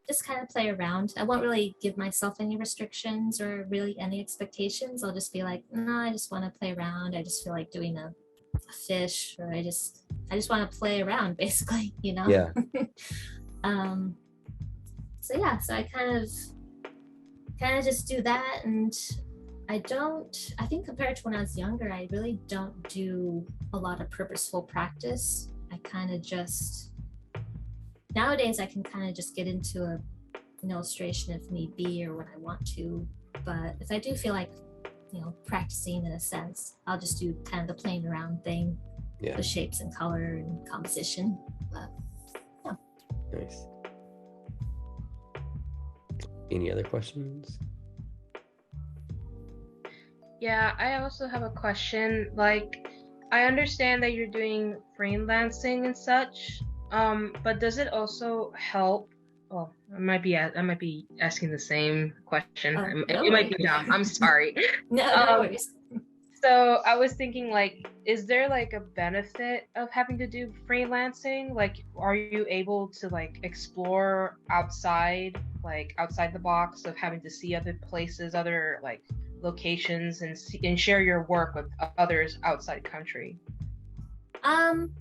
just kind of play around. I won't really give myself any restrictions or really any expectations. I'll just be like, no, I just want to play around. I just feel like doing a fish, or I just want to play around, basically, you know? Yeah. So yeah, so I kind of just do that. And I think compared to when I was younger, I really don't do a lot of purposeful practice. I kind of just, nowadays I can kind of just get into an illustration if need be, or when I want to. But if I do feel like, practicing in a sense, I'll just do kind of the playing around thing, Yeah. with shapes and color and composition. But yeah. Nice. Any other questions? Yeah, I also have a question. Like, I understand that you're doing freelancing and such, but does it also help well, I might be asking the same question. Oh, It, no it might worries. be dumb. I'm sorry. No Um, worries. so I was thinking, like, is there like a benefit of having to do freelancing? Like, are you able to like explore outside the box of having to see other places, other like locations, and share your work with others outside country? Um,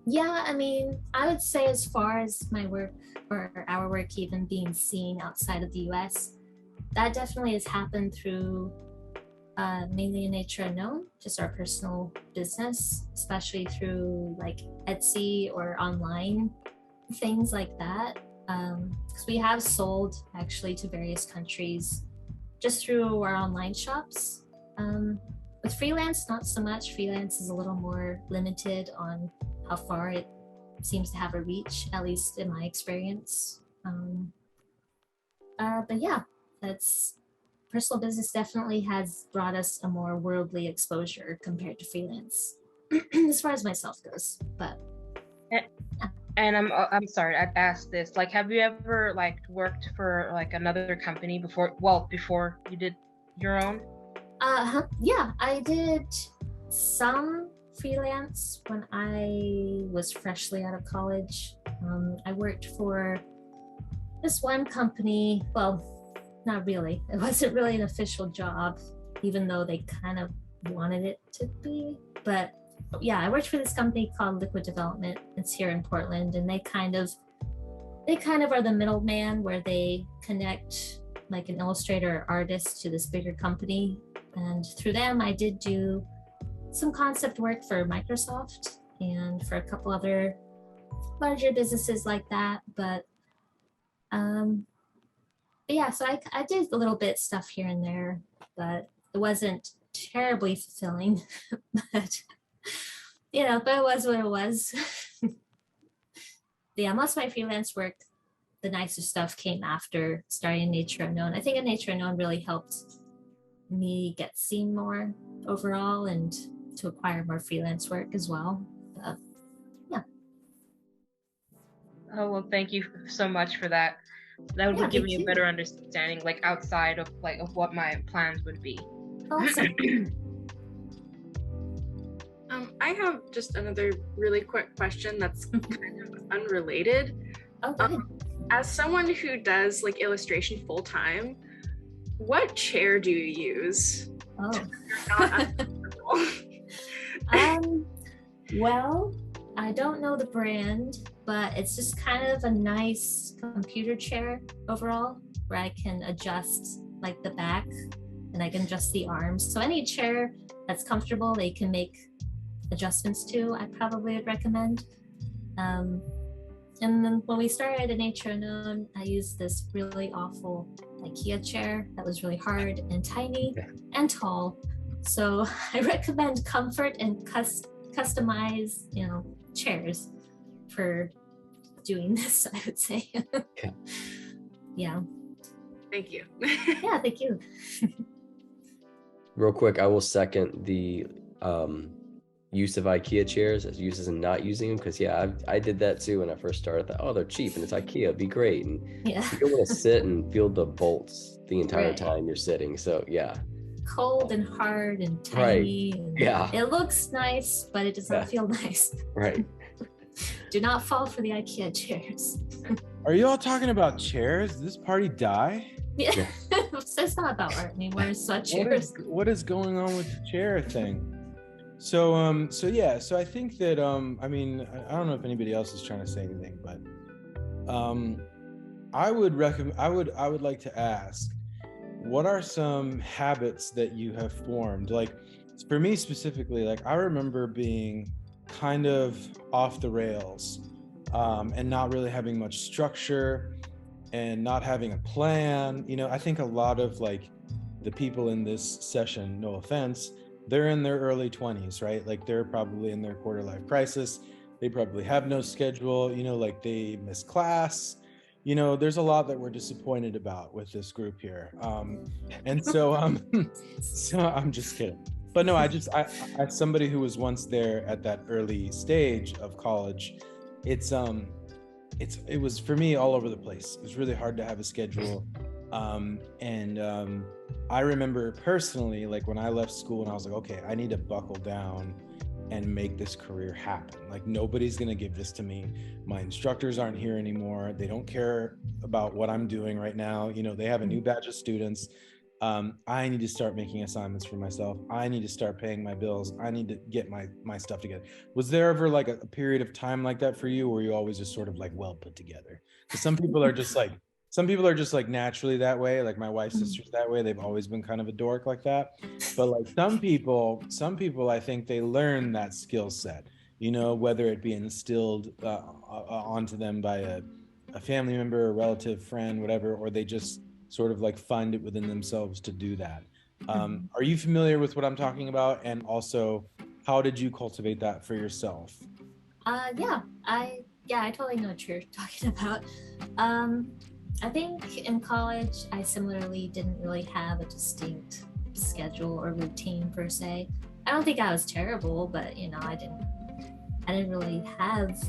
yeah, I mean, I would say as far as my work or our work even being seen outside of the US, that definitely has happened through mainly in Nature Unknown, just our personal business, especially through like Etsy or online things like that. Because we have sold actually to various countries just through our online shops. With freelance, not so much. Freelance is a little more limited on how far it seems to have a reach, at least in my experience. But yeah, that's personal business definitely has brought us a more worldly exposure compared to freelance, as far as myself goes. But And I'm sorry, I'd ask this. Like, have you ever like worked for like another company before? Well, before you did your own? yeah, I did some freelance when I was freshly out of college. I worked for this one company. Well, not really. It wasn't really an official job, even though they kind of wanted it to be. But yeah, I worked for this company called Liquid Development. It's here in Portland, and they kind of are the middleman where they connect like an illustrator or artist to this bigger company. And through them, I did do some concept work for Microsoft and for a couple other larger businesses like that. But yeah, so I did a little bit stuff here and there, but it wasn't terribly fulfilling. But but it was what it was. Yeah, most of my freelance work, the nicer stuff came after starting Nature Unknown. I think Nature Unknown really helped me get seen more overall and to acquire more freelance work as well. Yeah. Oh, well, thank you so much for that. That would give me a better understanding, like outside of what my plans would be. Awesome. I have just another really quick question that's kind of unrelated. Okay. As someone who does like illustration full time, what chair do you use? Oh. Not well, I don't know the brand, but it's just kind of a nice computer chair overall where I can adjust like the back and I can adjust the arms. So any chair that's comfortable, they can make adjustments to, I probably would recommend. And then when we started at Nature Unknown, I used this really awful IKEA chair that was really hard and tiny and tall. So I recommend comfort and customize, chairs for doing this, I would say. Yeah. Thank you. Yeah, thank you. Real quick, I will second the use of IKEA chairs as uses and not using them, because I did that too when I first started. I thought, oh, they're cheap and it's IKEA, it'd be great, and you don't want to sit and feel the bolts the entire time you're sitting. So yeah, cold and hard and tiny. Right. And yeah, it looks nice, but it does not feel nice. Right. Do not fall for the IKEA chairs. Are you all talking about chairs? Did this party die? Yeah. It's not about art anymore. It's chairs. What is going on with the chair thing? So I think that I mean, I don't know if anybody else is trying to say anything, but I would like to ask, what are some habits that you have formed? Like for me specifically, like I remember being kind of off the rails and not really having much structure and not having a plan. I think a lot of like the people in this session, no offense, they're in their early 20s, right? Like they're probably in their quarter life crisis. They probably have no schedule, like they miss class. There's a lot that we're disappointed about with this group here. And so, so I'm just kidding. But no, I as somebody who was once there at that early stage of college, it's it was for me all over the place. It was really hard to have a schedule. I remember personally, like when I left school and I was like, okay, I need to buckle down and make this career happen. Like nobody's gonna give this to me. My instructors aren't here anymore. They don't care about what I'm doing right now. You know, they have a new batch of students. I need to start making assignments for myself. I need to start paying my bills. I need to get my stuff together. Was there ever like a period of time like that for you, or were you always just sort of like well put together? Because some people are just like naturally that way. Like my wife's sister's that way. They've always been kind of a dork like that. But like some people, I think they learn that skill set, you know, whether it be instilled onto them by a family member, a relative, friend, whatever, or they just sort of like find it within themselves to do that. Are you familiar with what I'm talking about? And also, how did you cultivate that for yourself? I totally know what you're talking about. I think in college I similarly didn't really have a distinct schedule or routine per se. I don't think I was terrible, but you know, I didn't really have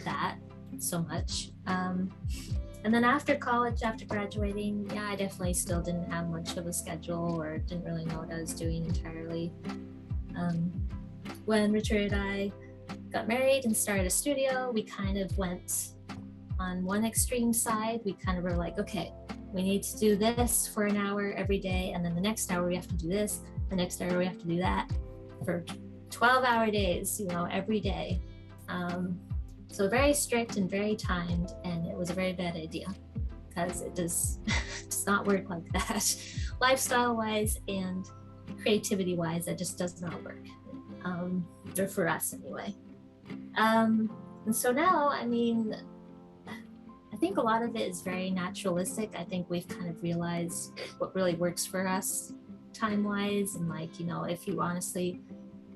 that so much. And then after college, after graduating, yeah, I definitely still didn't have much of a schedule or didn't really know what I was doing entirely. When Richard and I got married and started a studio, we kind of went on one extreme side. We kind of were like, okay, we need to do this for an hour every day, and then the next hour we have to do this, the next hour we have to do that for 12-hour days, you know, every day. So very strict and very timed, and it was a very bad idea because it does not work like that. Lifestyle-wise and creativity-wise, that just does not work, or for us anyway. And so now, I mean, I think a lot of it is very naturalistic. I think we've kind of realized what really works for us time-wise, and like, you know, if you honestly,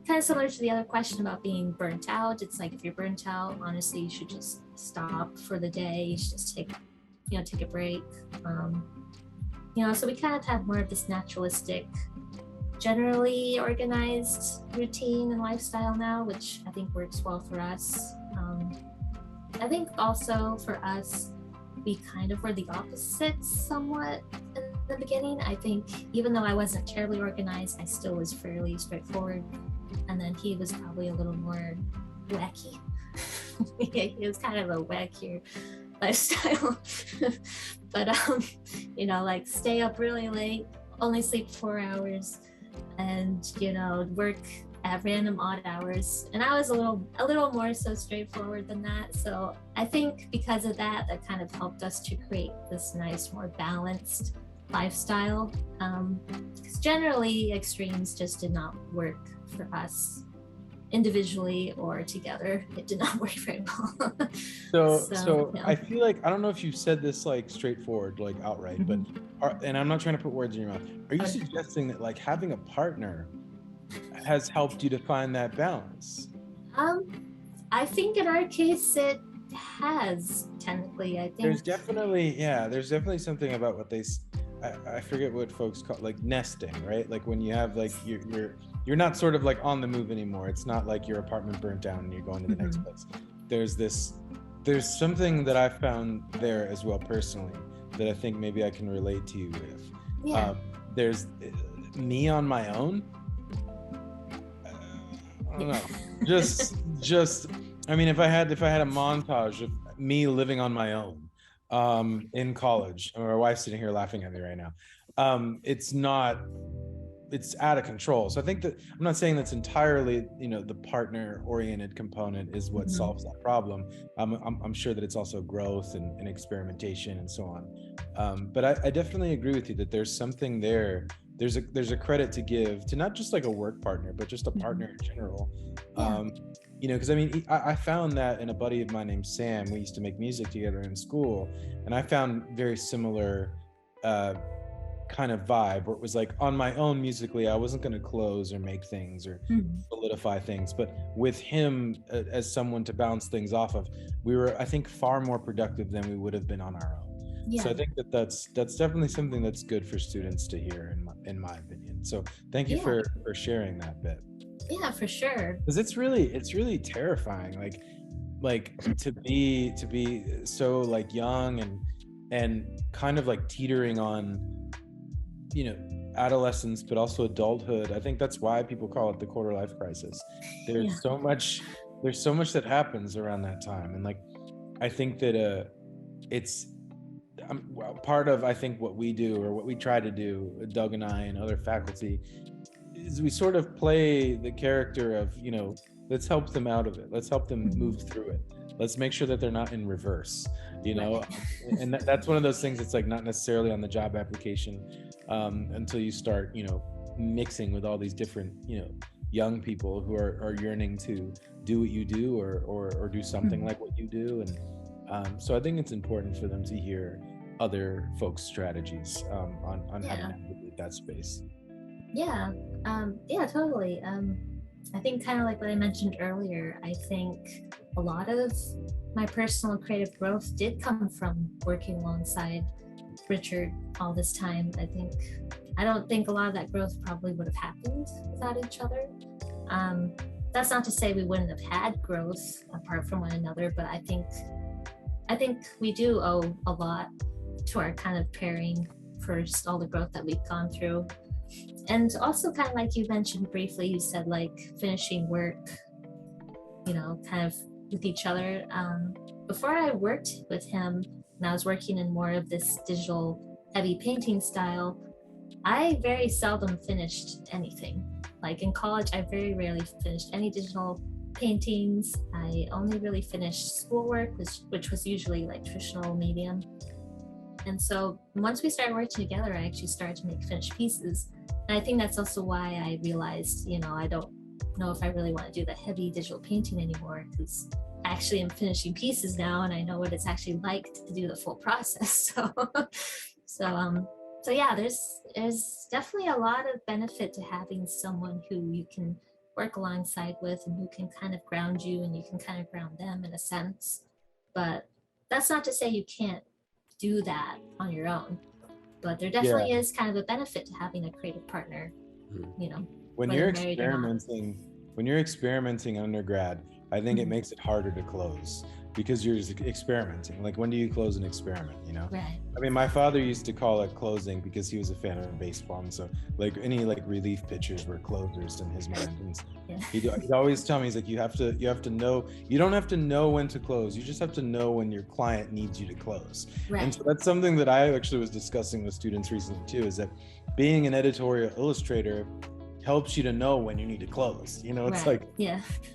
kind of similar to the other question about being burnt out, it's like if you're burnt out, honestly, you should just stop for the day. You should just take a break. You know, so we kind of have more of this naturalistic, generally organized routine and lifestyle now, which I think works well for us. I think also for us, we kind of were the opposites somewhat in the beginning. I think even though I wasn't terribly organized, I still was fairly straightforward. And then he was probably a little more wacky. He was kind of a wackier lifestyle. But you know, like stay up really late, only sleep 4 hours, and you know, work at random odd hours. And I was a little more so straightforward than that. So I think because of that kind of helped us to create this nice, more balanced lifestyle. Because generally extremes just did not work for us individually or together. It did not work very well. So yeah. I feel like, I don't know if you said this like straightforward, like outright, but and I'm not trying to put words in your mouth. Are you suggesting that like having a partner has helped you to find that balance? I think in our case it has, technically. I think there's definitely something about what I forget what folks call like nesting, right? Like when you have like you're not sort of like on the move anymore. It's not like your apartment burnt down and you're going to the next place. There's something that I found there as well personally that I think maybe I can relate to you with. Yeah. There's me on my own. I don't know. Just I mean, if I had a montage of me living on my own in college, and my wife's sitting here laughing at me right now, it's out of control. So I think that I'm not saying that's entirely, you know, the partner oriented component is what solves that problem. I'm sure that it's also growth and experimentation and so on. But I definitely agree with you that there's something there. There's a credit to give to not just like a work partner, but just a partner in general. You know, because I mean, I found that in a buddy of mine named Sam. We used to make music together in school, and I found very similar kind of vibe where it was like on my own musically, I wasn't going to close or make things or solidify things, but with him as someone to bounce things off of, we were, I think, far more productive than we would have been on our own. Yeah. So I think that's definitely something that's good for students to hear, in my opinion. So thank you for sharing that bit. Yeah, for sure. Because it's really terrifying. Like like to be so like young and kind of like teetering on, you know, adolescence, but also adulthood. I think that's why people call it the quarter life crisis. There's so much that happens around that time. And like, I think that it's well, part of, I think, what we do, or what we try to do, Doug and I and other faculty, is we sort of play the character of, you know, let's help them out of it. Let's help them move through it. Let's make sure that they're not in reverse, you know? And that's one of those things that's like not necessarily on the job application until you start, you know, mixing with all these different, you know, young people who are yearning to do what you do, or do something like what you do. And so I think it's important for them to hear other folks' strategies on how to navigate that space. Yeah, yeah, totally. I think kind of like what I mentioned earlier, I think a lot of my personal creative growth did come from working alongside Richard all this time. I don't think a lot of that growth probably would have happened without each other. That's not to say we wouldn't have had growth apart from one another, but I think we do owe a lot to our kind of pairing for just all the growth that we've gone through. And also kind of like you mentioned briefly, you said like finishing work, you know, kind of with each other. Before I worked with him, and I was working in more of this digital heavy painting style, I very seldom finished anything. Like in college, I very rarely finished any digital paintings. I only really finished schoolwork, which was usually like traditional medium. And so once we started working together, I actually started to make finished pieces. And I think that's also why I realized, you know, I don't know if I really want to do the heavy digital painting anymore, because I actually am finishing pieces now, and I know what it's actually like to do the full process. So yeah, there's definitely a lot of benefit to having someone who you can work alongside with and who can kind of ground you, and you can kind of ground them in a sense. But that's not to say you can't do that on your own. But there definitely is kind of a benefit to having a creative partner, you know. When you're experimenting undergrad, I think it makes it harder to close, because you're just experimenting. Like, when do you close an experiment, you know? Right. I mean, my father used to call it closing because he was a fan of baseball, and so like any like relief pitchers were closers in his mind. And he'd always tell me, he's like, you have to know, you don't have to know when to close, you just have to know when your client needs you to close. Right. And so that's something that I actually was discussing with students recently too, is that being an editorial illustrator helps you to know when you need to close. You know, it's like,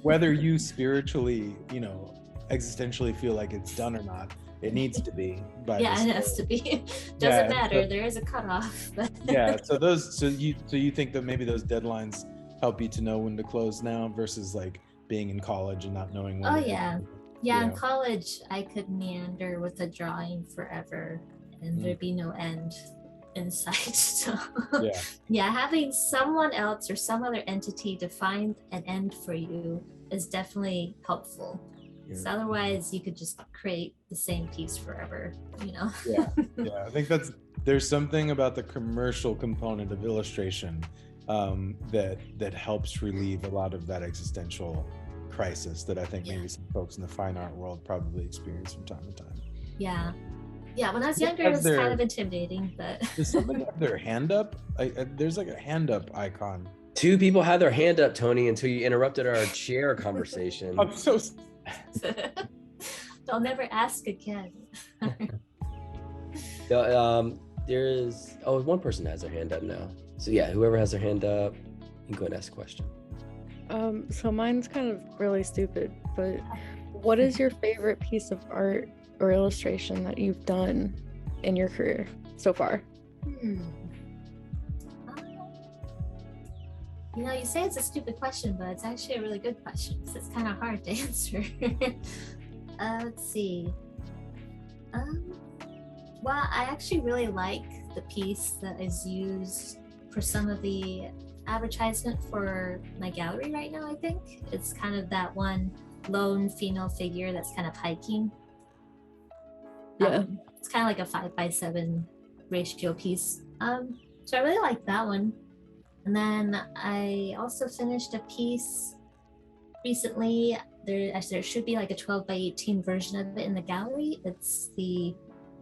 whether you spiritually, you know, existentially feel like it's done or not, it needs to be. It has to be. Doesn't matter. There is a cutoff. So you think that maybe those deadlines help you to know when to close now, versus like being in college and not knowing when. In college I could meander with a drawing forever, and there'd be no end in sight. So having someone else or some other entity to find an end for you is definitely helpful. So otherwise you could just create the same piece forever, you know. I think there's something about the commercial component of illustration that helps relieve a lot of that existential crisis that I think maybe some folks in the fine art world probably experience from time to time. When I was younger, it was kind of intimidating, but does somebody have their hand up? There's like a hand up icon. Two people had their hand up, Tony, until you interrupted our chair conversation. I'm so They'll never ask again. There's one person has their hand up now. So yeah, whoever has their hand up, you can go and ask a question. So mine's kind of really stupid, but what is your favorite piece of art or illustration that you've done in your career so far? You know, you say it's a stupid question, but it's actually a really good question, because it's kind of hard to answer. Let's see. Well, I actually really like the piece that is used for some of the advertisement for my gallery right now, I think. It's kind of that one lone female figure that's kind of hiking. It's kind of like a 5:7 ratio piece. So I really like that one. And then I also finished a piece recently. there should be like a 12 by 18 version of it in the gallery. It's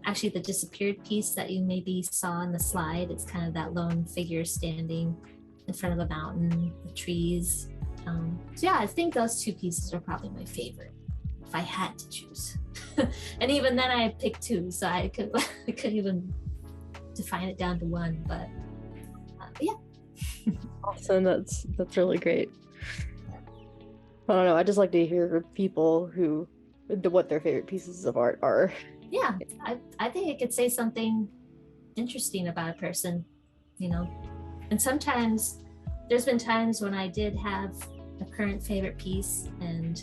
actually the disappeared piece that you maybe saw in the slide. It's kind of that lone figure standing in front of a mountain with trees. So yeah, I think those two pieces are probably my favorite if I had to choose. And even then I picked two, so I couldn't even define it down to one, but yeah. Awesome, that's really great. I don't know, I just like to hear people what their favorite pieces of art are. Yeah, I think it could say something interesting about a person, you know. And sometimes there's been times when I did have a current favorite piece and,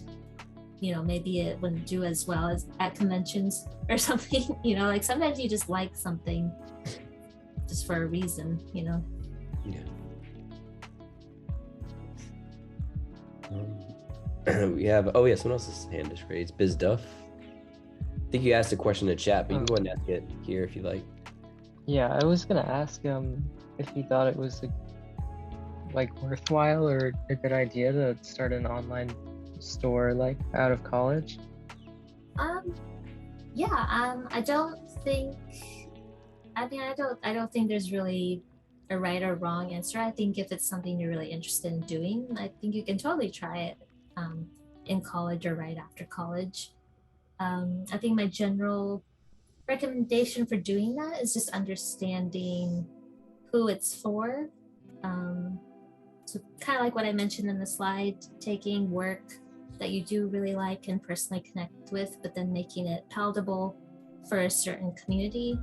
you know, maybe it wouldn't do as well as at conventions or something, you know, like sometimes you just like something just for a reason, you know. Yeah. We have, oh yeah, someone else's hand is raised. Biz Duff. I think you asked a question in the chat, but you can go ahead and ask it here if you like. Yeah, I was gonna ask if you thought it was like worthwhile or a good idea to start an online store like out of college. I don't think there's really a right or wrong answer. I think if it's something you're really interested in doing, I think you can totally try it in college or right after college. I think my general recommendation for doing that is just understanding who it's for. So kind of like what I mentioned in the slide, taking work that you do really like and personally connect with, but then making it palatable for a certain community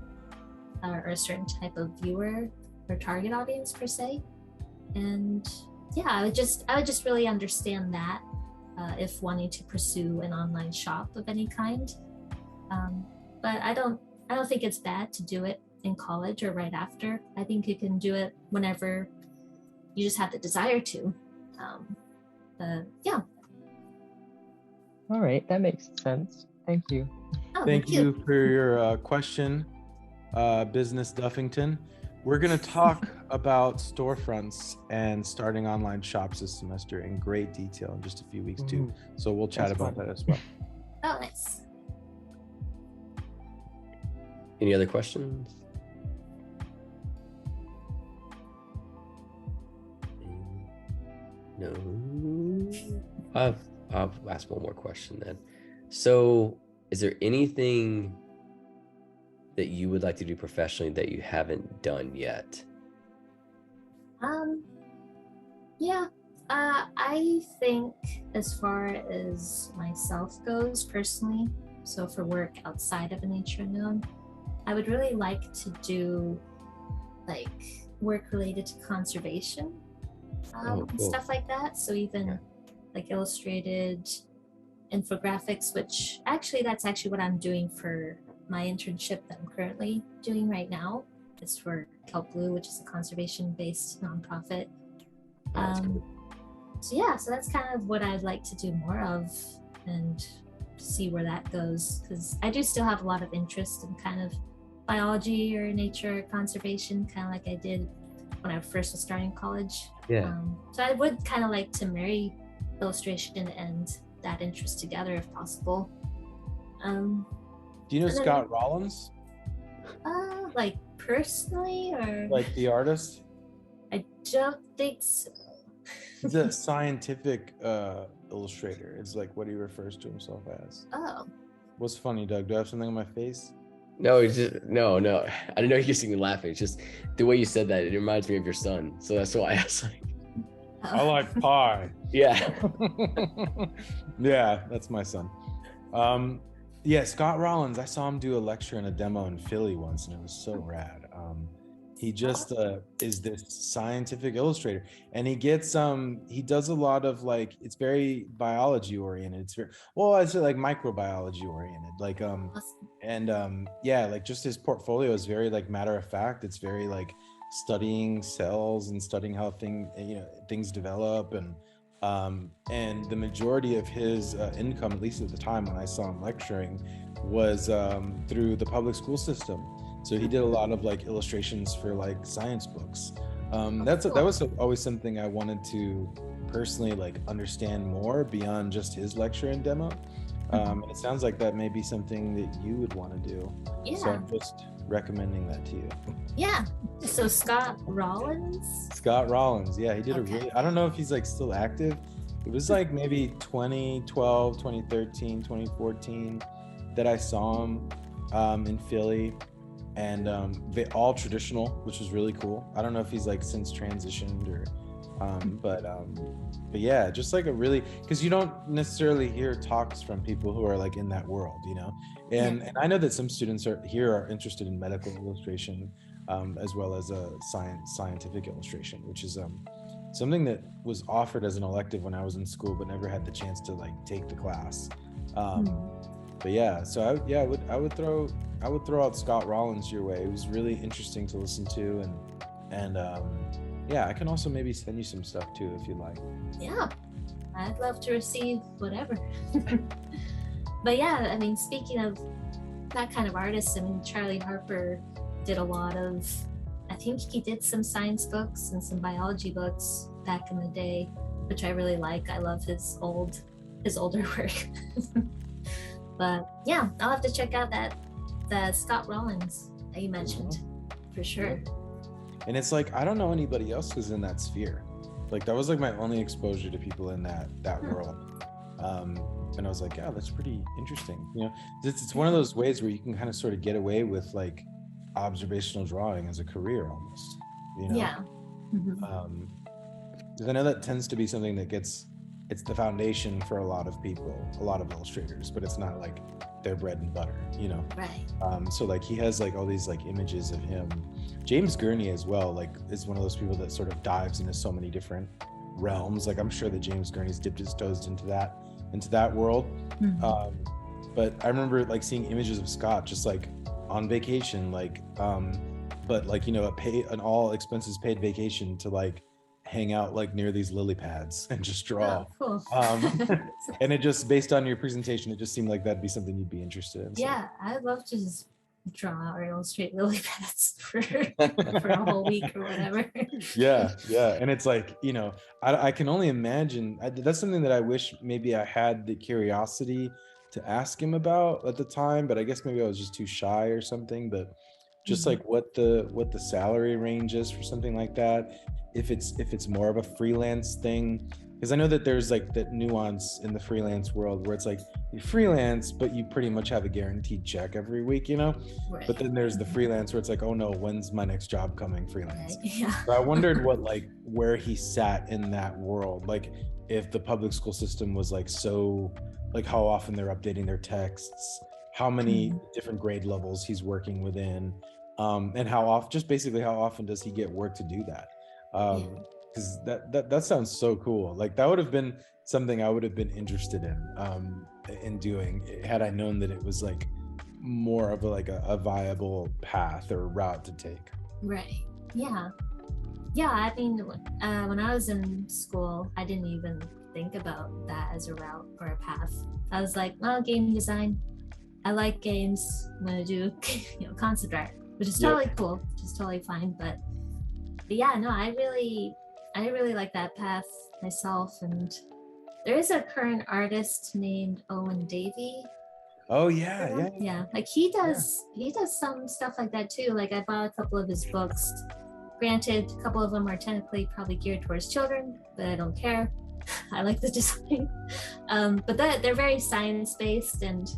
or a certain type of viewer or target audience per se. And yeah, I would just really understand that if wanting to pursue an online shop of any kind. But I don't think it's bad to do it in college or right after. I think you can do it whenever you just have the desire to. Yeah. All right, that makes sense. Thank you. Oh, Thank you for your question, Business Duffington. We're going to talk about storefronts and starting online shops this semester in great detail in just a few weeks too. So we'll chat about that as well. Oh, nice. Any other questions? No. I'll ask one more question then. So, is there anything that you would like to do professionally that you haven't done yet? Yeah. I think as far as myself goes personally, so for work outside of a nature unknown, I would really like to do like work related to conservation and stuff like that. So even like illustrated infographics, which that's actually what I'm doing for my internship that I'm currently doing right now. It's for Kelp Blue, which is a conservation-based nonprofit. So that's kind of what I'd like to do more of and see where that goes, because I do still have a lot of interest in kind of biology or nature conservation, kind of like I did when I first was starting college. So I would kind of like to marry illustration and that interest together if possible. Do you know Scott Rollins? Like personally, or like the artist? I don't think so. He's a scientific illustrator. It's like what he refers to himself as. Oh. What's funny, Doug? Do I have something on my face? No, it's just no. I didn't know you could see me laughing. It's just the way you said that. It reminds me of your son. So that's why I was like, I like pie. Yeah. Yeah, that's my son. Yeah, Scott Rollins. I saw him do a lecture and a demo in Philly once, and it was so rad. He just is this scientific illustrator, and he does a lot of like, it's very biology oriented. It's very, well, I say like microbiology oriented, like yeah, like just his portfolio is very like matter of fact. It's very like studying cells and studying how things develop, and the majority of his income, at least at the time when I saw him lecturing, was through the public school system. So he did a lot of like illustrations for like science books. That was always something I wanted to personally like understand more beyond just his lecture and demo. And it sounds like that may be something that you would want to do. Yeah. So I'm just recommending that to you. Yeah. So Scott Rollins. Scott Rollins, yeah, he did Okay. a really, I don't know if he's like still active. It was like maybe 2012, 2013, 2014 that I saw him in Philly, and they all traditional, which was really cool. I don't know if he's like since transitioned or but yeah, just like a really, because you don't necessarily hear talks from people who are like in that world, you know. And I know that some students are interested in medical illustration as well as a scientific illustration, which is something that was offered as an elective when I was in school, but never had the chance to like take the class. But yeah, so I would throw out Scott Rollins your way. It was really interesting to listen to, and yeah, I can also maybe send you some stuff too if you like. Yeah, I'd love to receive whatever. But yeah, I mean, speaking of that kind of artist, I mean, Charlie Harper did a lot of, I think he did some science books and some biology books back in the day, which I really like. I love his older work. But yeah, I'll have to check out the Scott Rollins that you mentioned for sure. And it's like, I don't know anybody else who's in that sphere. Like that was like my only exposure to people in that world. And I was like, yeah, that's pretty interesting. You know, it's one of those ways where you can kind of sort of get away with like observational drawing as a career almost, you know? Yeah. Because I know that tends to be something that it's the foundation for a lot of people, a lot of illustrators, but it's not like their bread and butter, you know? Right. So like he has like all these like images of him. James Gurney as well, like is one of those people that sort of dives into so many different realms. Like I'm sure that James Gurney's dipped his toes into that world. But I remember like seeing images of Scott just like on vacation, like but like, you know, an all expenses paid vacation to like hang out like near these lily pads and just draw. Oh, cool. And it just, based on your presentation, it just seemed like that'd be something you'd be interested in. So. Yeah, I'd love to just draw or illustrate lily pads for a whole week or whatever. Yeah. And it's like, you know, I can only imagine. That's something that I wish maybe I had the curiosity to ask him about at the time, but I guess maybe I was just too shy or something. But just like what the salary range is for something like that, if it's more of a freelance thing, because I know that there's like that nuance in the freelance world where it's like you freelance but you pretty much have a guaranteed check every week, you know. Right. But then there's the freelance where it's like, oh no, when's my next job coming, freelance. Right. Yeah. So I wondered where he sat in that world, like if the public school system was like, so like how often they're updating their texts, how many different grade levels he's working within, and how often does he get work to do that. Because that sounds so cool. Like that would have been something I would have been interested in doing had I known that it was like more of a viable path or route to take. Right. Yeah. I mean, when I was in school, I didn't even think about that as a route or a path. I was like, well, game design. I like games. I'm gonna do concept art, which is totally cool, which is totally fine. But yeah, no, I really like that path myself. And there is a current artist named Owen Davey. Oh yeah. Like he does some stuff like that too. Like I bought a couple of his books. Granted, a couple of them are technically probably geared towards children, but I don't care. I like the design. But they're very science-based, and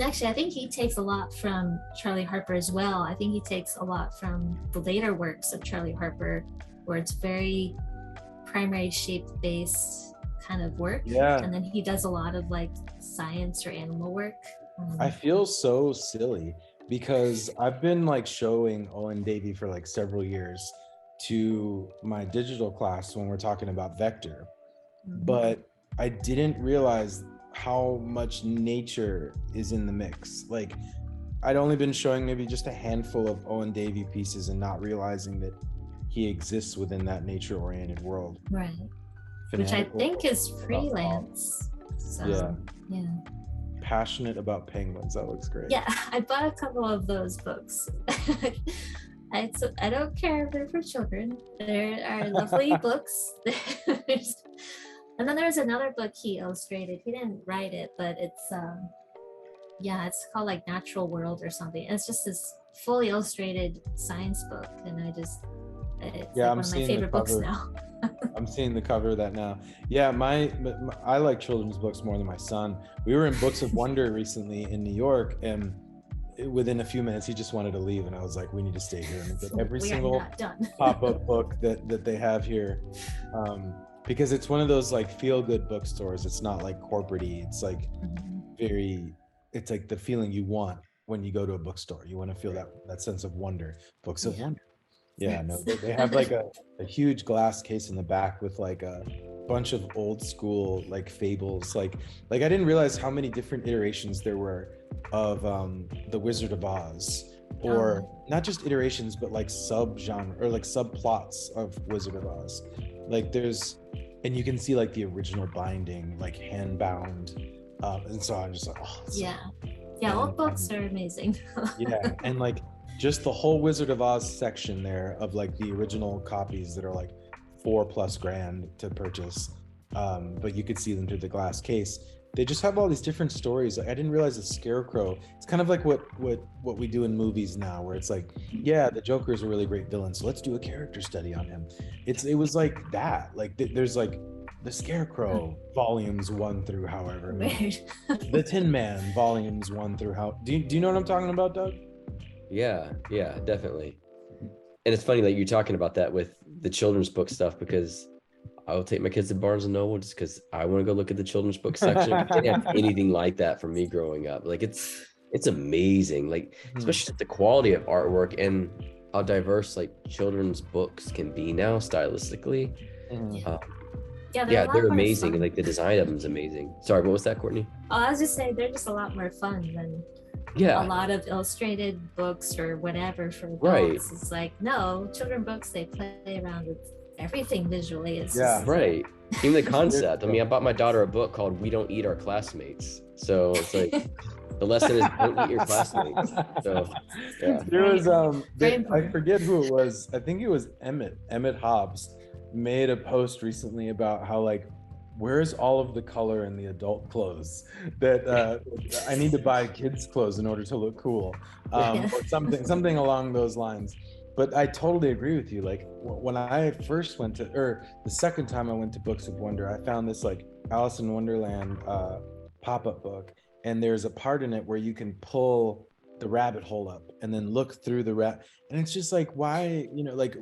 actually I think he takes a lot from Charlie Harper as well. I think he takes a lot from the later works of Charlie Harper, where it's very primary shape-based kind of work. Yeah. And then he does a lot of like science or animal work. I feel so silly because I've been like showing Owen Davey for like several years to my digital class when we're talking about vector, but I didn't realize how much nature is in the mix. Like I'd only been showing maybe just a handful of Owen Davey pieces and not realizing that he exists within that nature-oriented world. Right. Which I think is freelance. So, yeah. Passionate about penguins. That looks great. Yeah, I bought a couple of those books. I don't care if they're for children. There are lovely books. And then there's another book he illustrated. He didn't write it, but it's called like Natural World or something. It's just this fully illustrated science book, and it's Yeah, like I'm one of my seeing the favorite books cover. now. I'm seeing the cover of that now. Yeah, I like children's books more than my son. We were in Books of Wonder recently in New York, and within a few minutes he just wanted to leave, and I was like, we need to stay here and get every We are single not done. pop-up book that they have here, because it's one of those like feel-good bookstores. It's not like corporate-y. It's like it's like the feeling you want when you go to a bookstore. You want to feel that sense of wonder. Books of Wonder. Yeah, no, they have like a huge glass case in the back with like a bunch of old school like fables. Like I didn't realize how many different iterations there were of The Wizard of Oz, or not just iterations, but like sub-genre or like subplots of Wizard of Oz. Like and you can see like the original binding, like hand bound, and so I'm just like, oh, old books are amazing. yeah, and like just the whole Wizard of Oz section there of like the original copies that are like $4+ grand to purchase, but you could see them through the glass case. They just have all these different stories. Like, I didn't realize the Scarecrow, it's kind of like what we do in movies now, where it's like, yeah, the Joker is a really great villain, so let's do a character study on him. It was like that. Like there's like the Scarecrow volumes 1 through however many. The Tin Man volumes 1 through how. Do you know what I'm talking about, Doug? Yeah, definitely. And it's funny, like you're talking about that with the children's book stuff, because I will take my kids to Barnes and Noble just because I want to go look at the children's book section. I didn't have anything like that for me growing up. Like it's amazing, like especially the quality of artwork and how diverse like children's books can be now stylistically. They're amazing, and like the design of them is amazing. Sorry, what was that, Kourtney? Oh, I was just saying they're just a lot more fun than a lot of illustrated books or whatever for adults. Right. It's like, no, children books, they play around with everything visually. It's right. Even the concept. I mean, I bought my daughter a book called We Don't Eat Our Classmates. So it's like the lesson is don't eat your classmates. So yeah. There was I forget who it was. I think it was Emmett Hobbs made a post recently about how like, where's all of the color in the adult clothes that I need to buy kids clothes in order to look cool, or something along those lines. But I totally agree with you. Like when I first went to, or the second time I went to Books of Wonder, I found this like Alice in Wonderland pop-up book, and there's a part in it where you can pull the rabbit hole up and then look through the and it's just like, why, like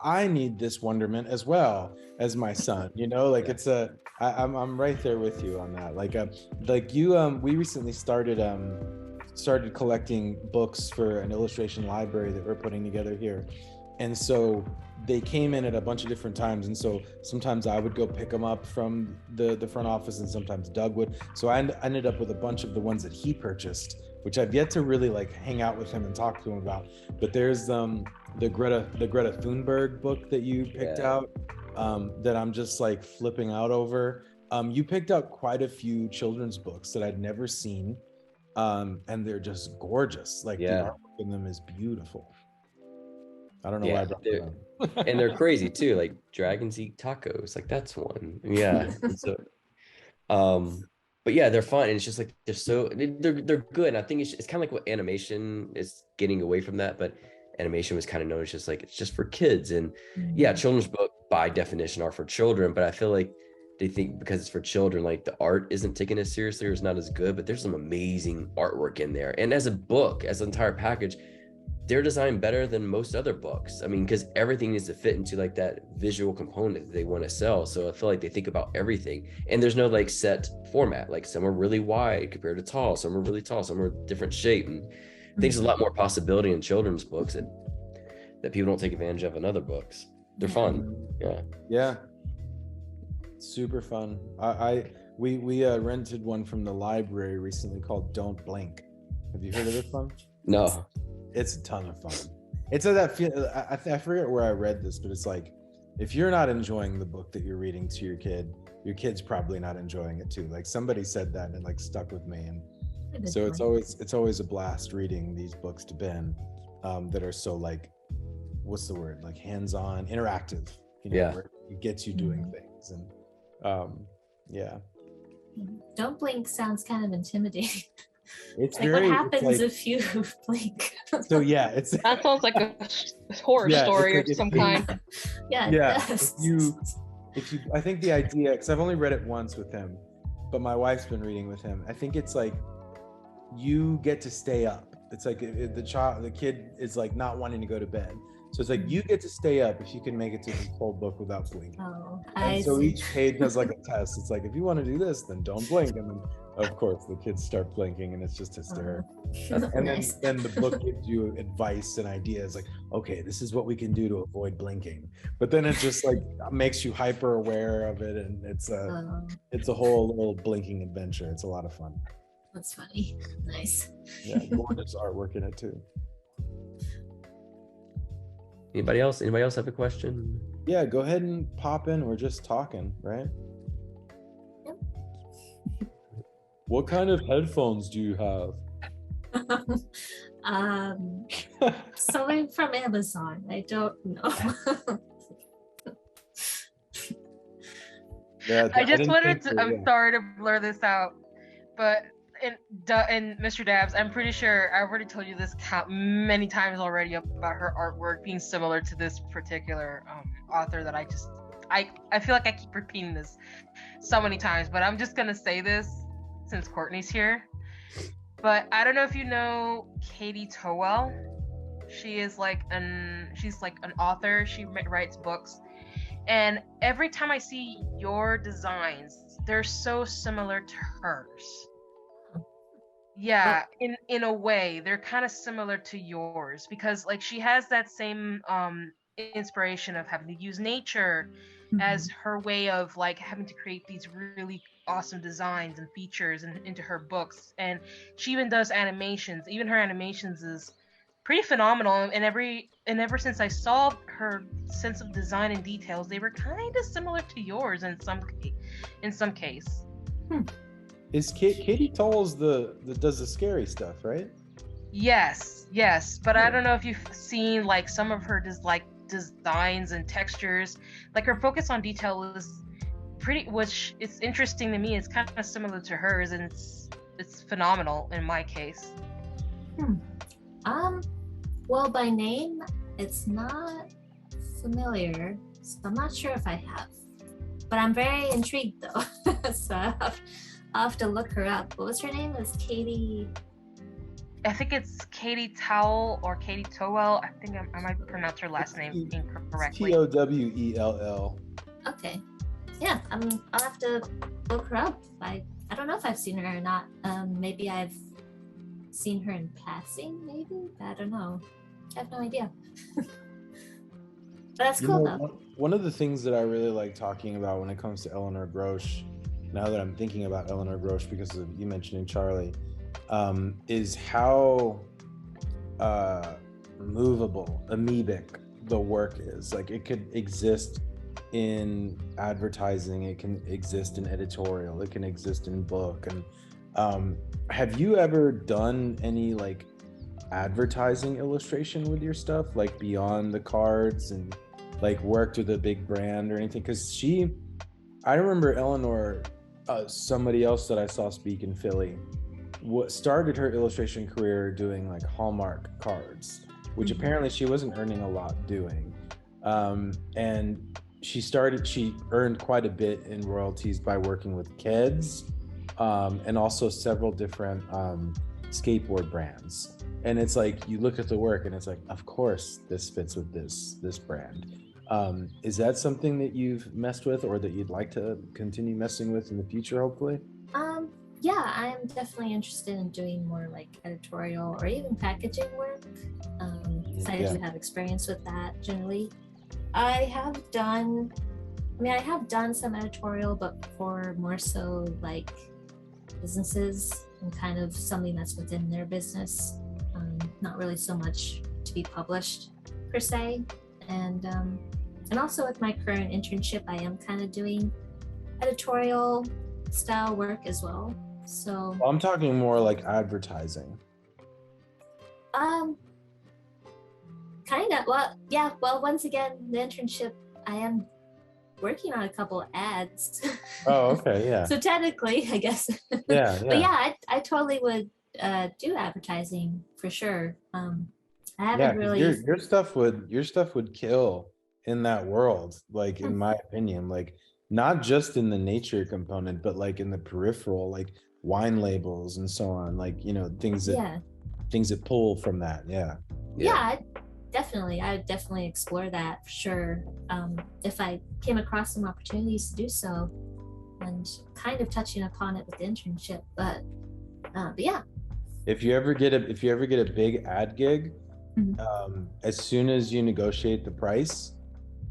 I need this wonderment as well as my son, like it's I'm right there with you on that. Like you we recently started collecting books for an illustration library that we're putting together here, and so they came in at a bunch of different times, and so sometimes I would go pick them up from the front office, and sometimes Doug would. So I ended up with a bunch of the ones that he purchased, which I've yet to really like hang out with him and talk to him about. But there's the Greta Thunberg book that you picked out, that I'm just like flipping out over. You picked out quite a few children's books that I'd never seen, and they're just gorgeous. Like the artwork in them is beautiful. I don't know why I brought that up. And they're crazy too, like dragons eat tacos, like that's one. Yeah. So but yeah, they're fun, and it's just like they're good. And I think it's kind of like what animation is getting away from that, but animation was kind of known as just like it's just for kids. And children's book by definition are for children, but I feel like they think because it's for children, like the art isn't taken as seriously or is not as good. But there's some amazing artwork in there, and as a book, as an entire package, they're designed better than most other books. I mean, because everything needs to fit into like that visual component that they want to sell. So I feel like they think about everything, and there's no like set format. Like some are really wide compared to tall, some are really tall, some are different shape, and I think there's a lot more possibility in children's books that people don't take advantage of in other books. They're fun. Yeah. Super fun. We rented one from the library recently called Don't Blink. Have you heard of this one? No. It's a ton of fun. It's that feel. I forget where I read this, but it's like, if you're not enjoying the book that you're reading to your kid's probably not enjoying it too. Like somebody said that, and it like stuck with me. And so it's always a blast reading these books to Ben, that are so like what's the word, like hands-on, interactive, Yeah. where it gets you doing things. And yeah, Don't blink sounds kind of intimidating. it's Like, very, what it's happens like, if you blink? so yeah, it's That sounds like a horror Yeah, it's story like of if some you- kind. Yeah, yeah, it does. if you, I think the idea, because I've only read it once with him, but my wife's been reading with him. I think it's like you get to stay up. It's like the kid is like not wanting to go to bed. So it's like you get to stay up if you can make it to the whole book without blinking. Oh, And I so see. each page has like a test. It's like, if you want to do this, then don't blink. And then of course the kids start blinking, and it's just hysterical. And Nice. then the book gives you advice and ideas like, okay, this is what we can do to avoid blinking. But then it just like makes you hyper aware of it, and it's a whole little blinking adventure. It's a lot of fun. That's funny. Nice. Yeah, gorgeous artwork in it too. Anybody else have a question? Yeah, go ahead and pop in. We're just talking, right? Yep. What kind of headphones do you have? Something from Amazon. I don't know. Yeah, I just didn't wanted think to. so, I'm yeah. sorry to blur this out, but in Mr. Dabs, I'm pretty sure I've already told you this many times already about her artwork being similar to this particular author that I feel like I keep repeating this so many times, but I'm just gonna say this since Kourtney's here. But I don't know if you know Katie Towell. She's like an author. She writes books. And every time I see your designs, they're so similar to hers. Yeah, in a way, they're kind of similar to yours, because like she has that same inspiration of having to use nature as her way of like having to create these really awesome designs and features into her books. And she even does animations. Even her animations is pretty phenomenal. And ever since I saw her sense of design and details, they were kind of similar to yours in some case. Is Katie Towles the does the scary stuff, right? Yes, but I don't know if you've seen like some of her designs and textures. Like her focus on detail is which it's interesting to me. It's kind of similar to hers, and it's phenomenal in my case. Well, by name, it's not familiar, so I'm not sure if I have. But I'm very intrigued though, so I'll have to look her up. What was her name? It was Katie. I think it's Katie Towell or Katie Towell. I think I might pronounce her last name incorrectly. Towell. Okay. Yeah, I'll have to look her up. I don't know if I've seen her or not. Maybe I've seen her in passing, maybe? I don't know. I have no idea. But that's cool though. One of the things that I really like talking about when it comes to Eleanor Grosh, now that I'm thinking about Eleanor Grosh because of you mentioning Charlie, is how movable, amoebic the work is. Like it could exist in advertising, it can exist in editorial, it can exist in book. And have you ever done any like advertising illustration with your stuff, like beyond the cards, and like worked with a big brand or anything? Because I remember Eleanor, somebody else that I saw speak in Philly, started her illustration career doing like Hallmark cards, which apparently she wasn't earning a lot doing. And she earned quite a bit in royalties by working with Keds, and also several different skateboard brands. And it's like, you look at the work and it's like, of course this fits with this brand. Is that something that you've messed with or that you'd like to continue messing with in the future, hopefully? Yeah, I'm definitely interested in doing more like editorial or even packaging work. I do have experience with that generally. I have done some editorial, but for more so like businesses and kind of something that's within their business, not really so much to be published per se. And also with my current internship, I am kind of doing editorial style work as well. So I'm talking more like advertising. Kind of. Well, yeah. Well, once again, the internship, I am working on a couple ads. Oh, okay, yeah. So technically, I guess. Yeah, But yeah. yeah, I totally would do advertising for sure. I Yeah, haven't because really. your stuff would kill in that world, like in my opinion, like not just in the nature component, but like in the peripheral, like wine labels and so on, like Yeah. things that pull from that. Yeah. Yeah, I would definitely explore that for sure. If I came across some opportunities to do so, and kind of touching upon it with the internship, but yeah. If you ever get a big ad gig, as soon as you negotiate the price,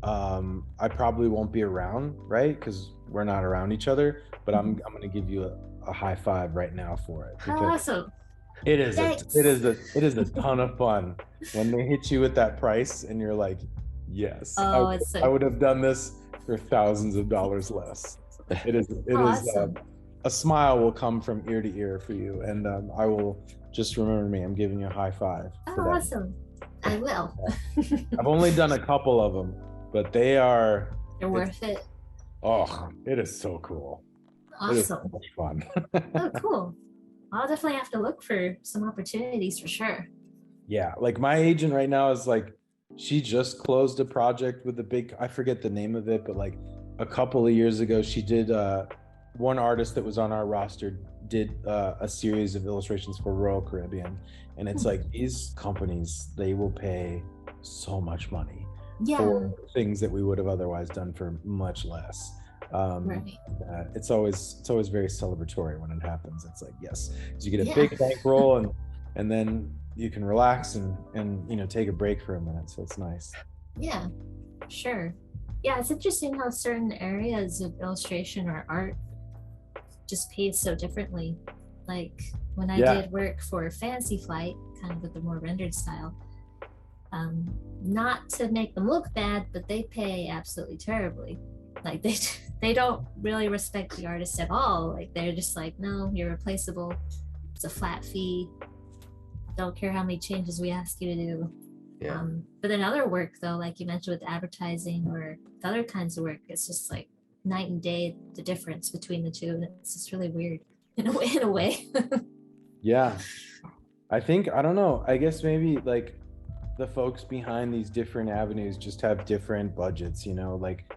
I probably won't be around, right? Because we're not around each other. But I'm gonna give you a high five right now for it because Awesome. it is Thanks. it is a ton of fun when they hit you with that price and you're like, yes, Oh, I would have done this for thousands of dollars less. It is awesome. a smile will come from ear to ear for you, and I will just remember me. I'm giving you a high five for that. Awesome. I will. I've only done a couple of them, but They're worth it. oh, it is so cool. It is so Awesome. much fun. Oh, cool. I'll definitely have to look for some opportunities for sure. Yeah, like my agent right now is like, she just closed a project with I forget the name of it, but like a couple of years ago, she did one artist that was on our roster did a series of illustrations for Royal Caribbean, and it's like these companies, they will pay so much money for things that we would have otherwise done for much less. Right. It's always very celebratory when it happens. It's like, yes, so you get a big bankroll and then you can relax and take a break for a minute. So it's nice. Yeah, sure. Yeah, it's interesting how certain areas of illustration or art just pays so differently. Like when I did work for Fancy Flight, kind of with the more rendered style, not to make them look bad, but they pay absolutely terribly. Like they don't really respect the artist at all. Like they're just like, no, you're replaceable. It's a flat fee. Don't care how many changes we ask you to do. Yeah. But then other work though, like you mentioned with advertising or other kinds of work, it's just like night and day the difference between the two, and it's just really weird in a way. Yeah, I think, I don't know, I guess maybe like the folks behind these different avenues just have different budgets, like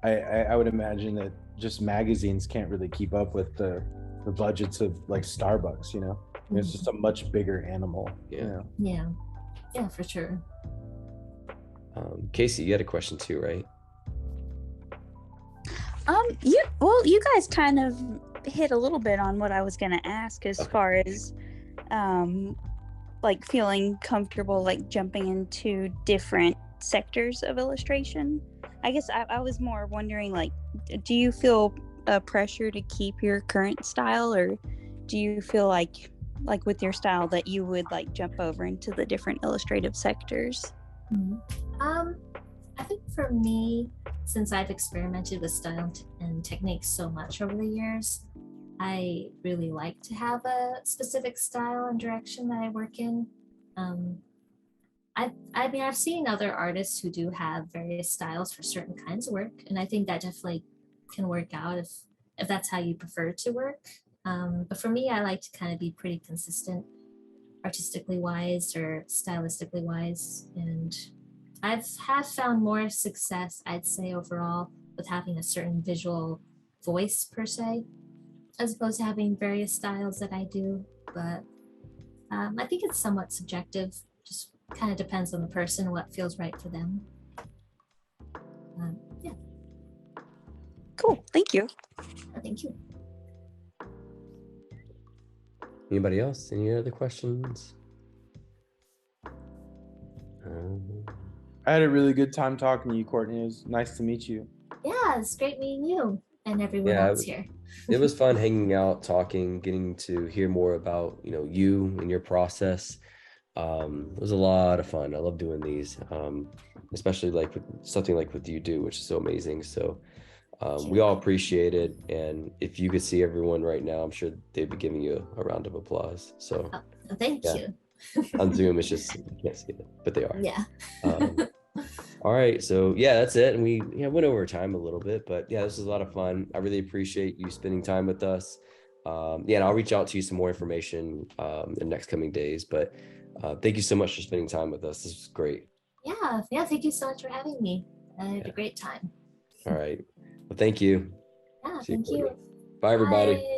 I would imagine that just magazines can't really keep up with the budgets of like Starbucks. It's just a much bigger animal. Yeah, for sure. Casey, you had a question too, right? You guys kind of hit a little bit on what I was going to ask as far as like feeling comfortable like jumping into different sectors of illustration. I guess I was more wondering, like, do you feel a pressure to keep your current style, or do you feel like with your style that you would like jump over into the different illustrative sectors? I think for me, since I've experimented with style and techniques so much over the years, I really like to have a specific style and direction that I work in. I mean, I've seen other artists who do have various styles for certain kinds of work, and I think that definitely can work out if that's how you prefer to work. But for me, I like to kind of be pretty consistent, artistically wise or stylistically wise, and have found more success, I'd say, overall with having a certain visual voice per se, as opposed to having various styles that I do. But I think it's somewhat subjective. Just kind of depends on the person, what feels right for them. Yeah. Cool. Thank you. Thank you. Anybody else? Any other questions? I had a really good time talking to you, Kourtney. It was nice to meet you. Yeah, it's great meeting you and everyone else here. It was fun hanging out, talking, getting to hear more about you and your process. It was a lot of fun. I love doing these, especially like with something like what you do, which is so amazing. So we all appreciate it, and if you could see everyone right now, I'm sure they'd be giving you a round of applause. So thank you. On Zoom, it's just you can't see it, but they are. Yeah. All right, so yeah, that's it. And we went over time a little bit, but yeah, this was a lot of fun. I really appreciate you spending time with us. Yeah, and I'll reach out to you some more information in the next coming days. But thank you so much for spending time with us. This was great. Yeah. Thank you so much for having me. I had Yeah. a great time. All right. Well, thank you. Yeah, See thank Courtney. you. Bye, everybody. Bye.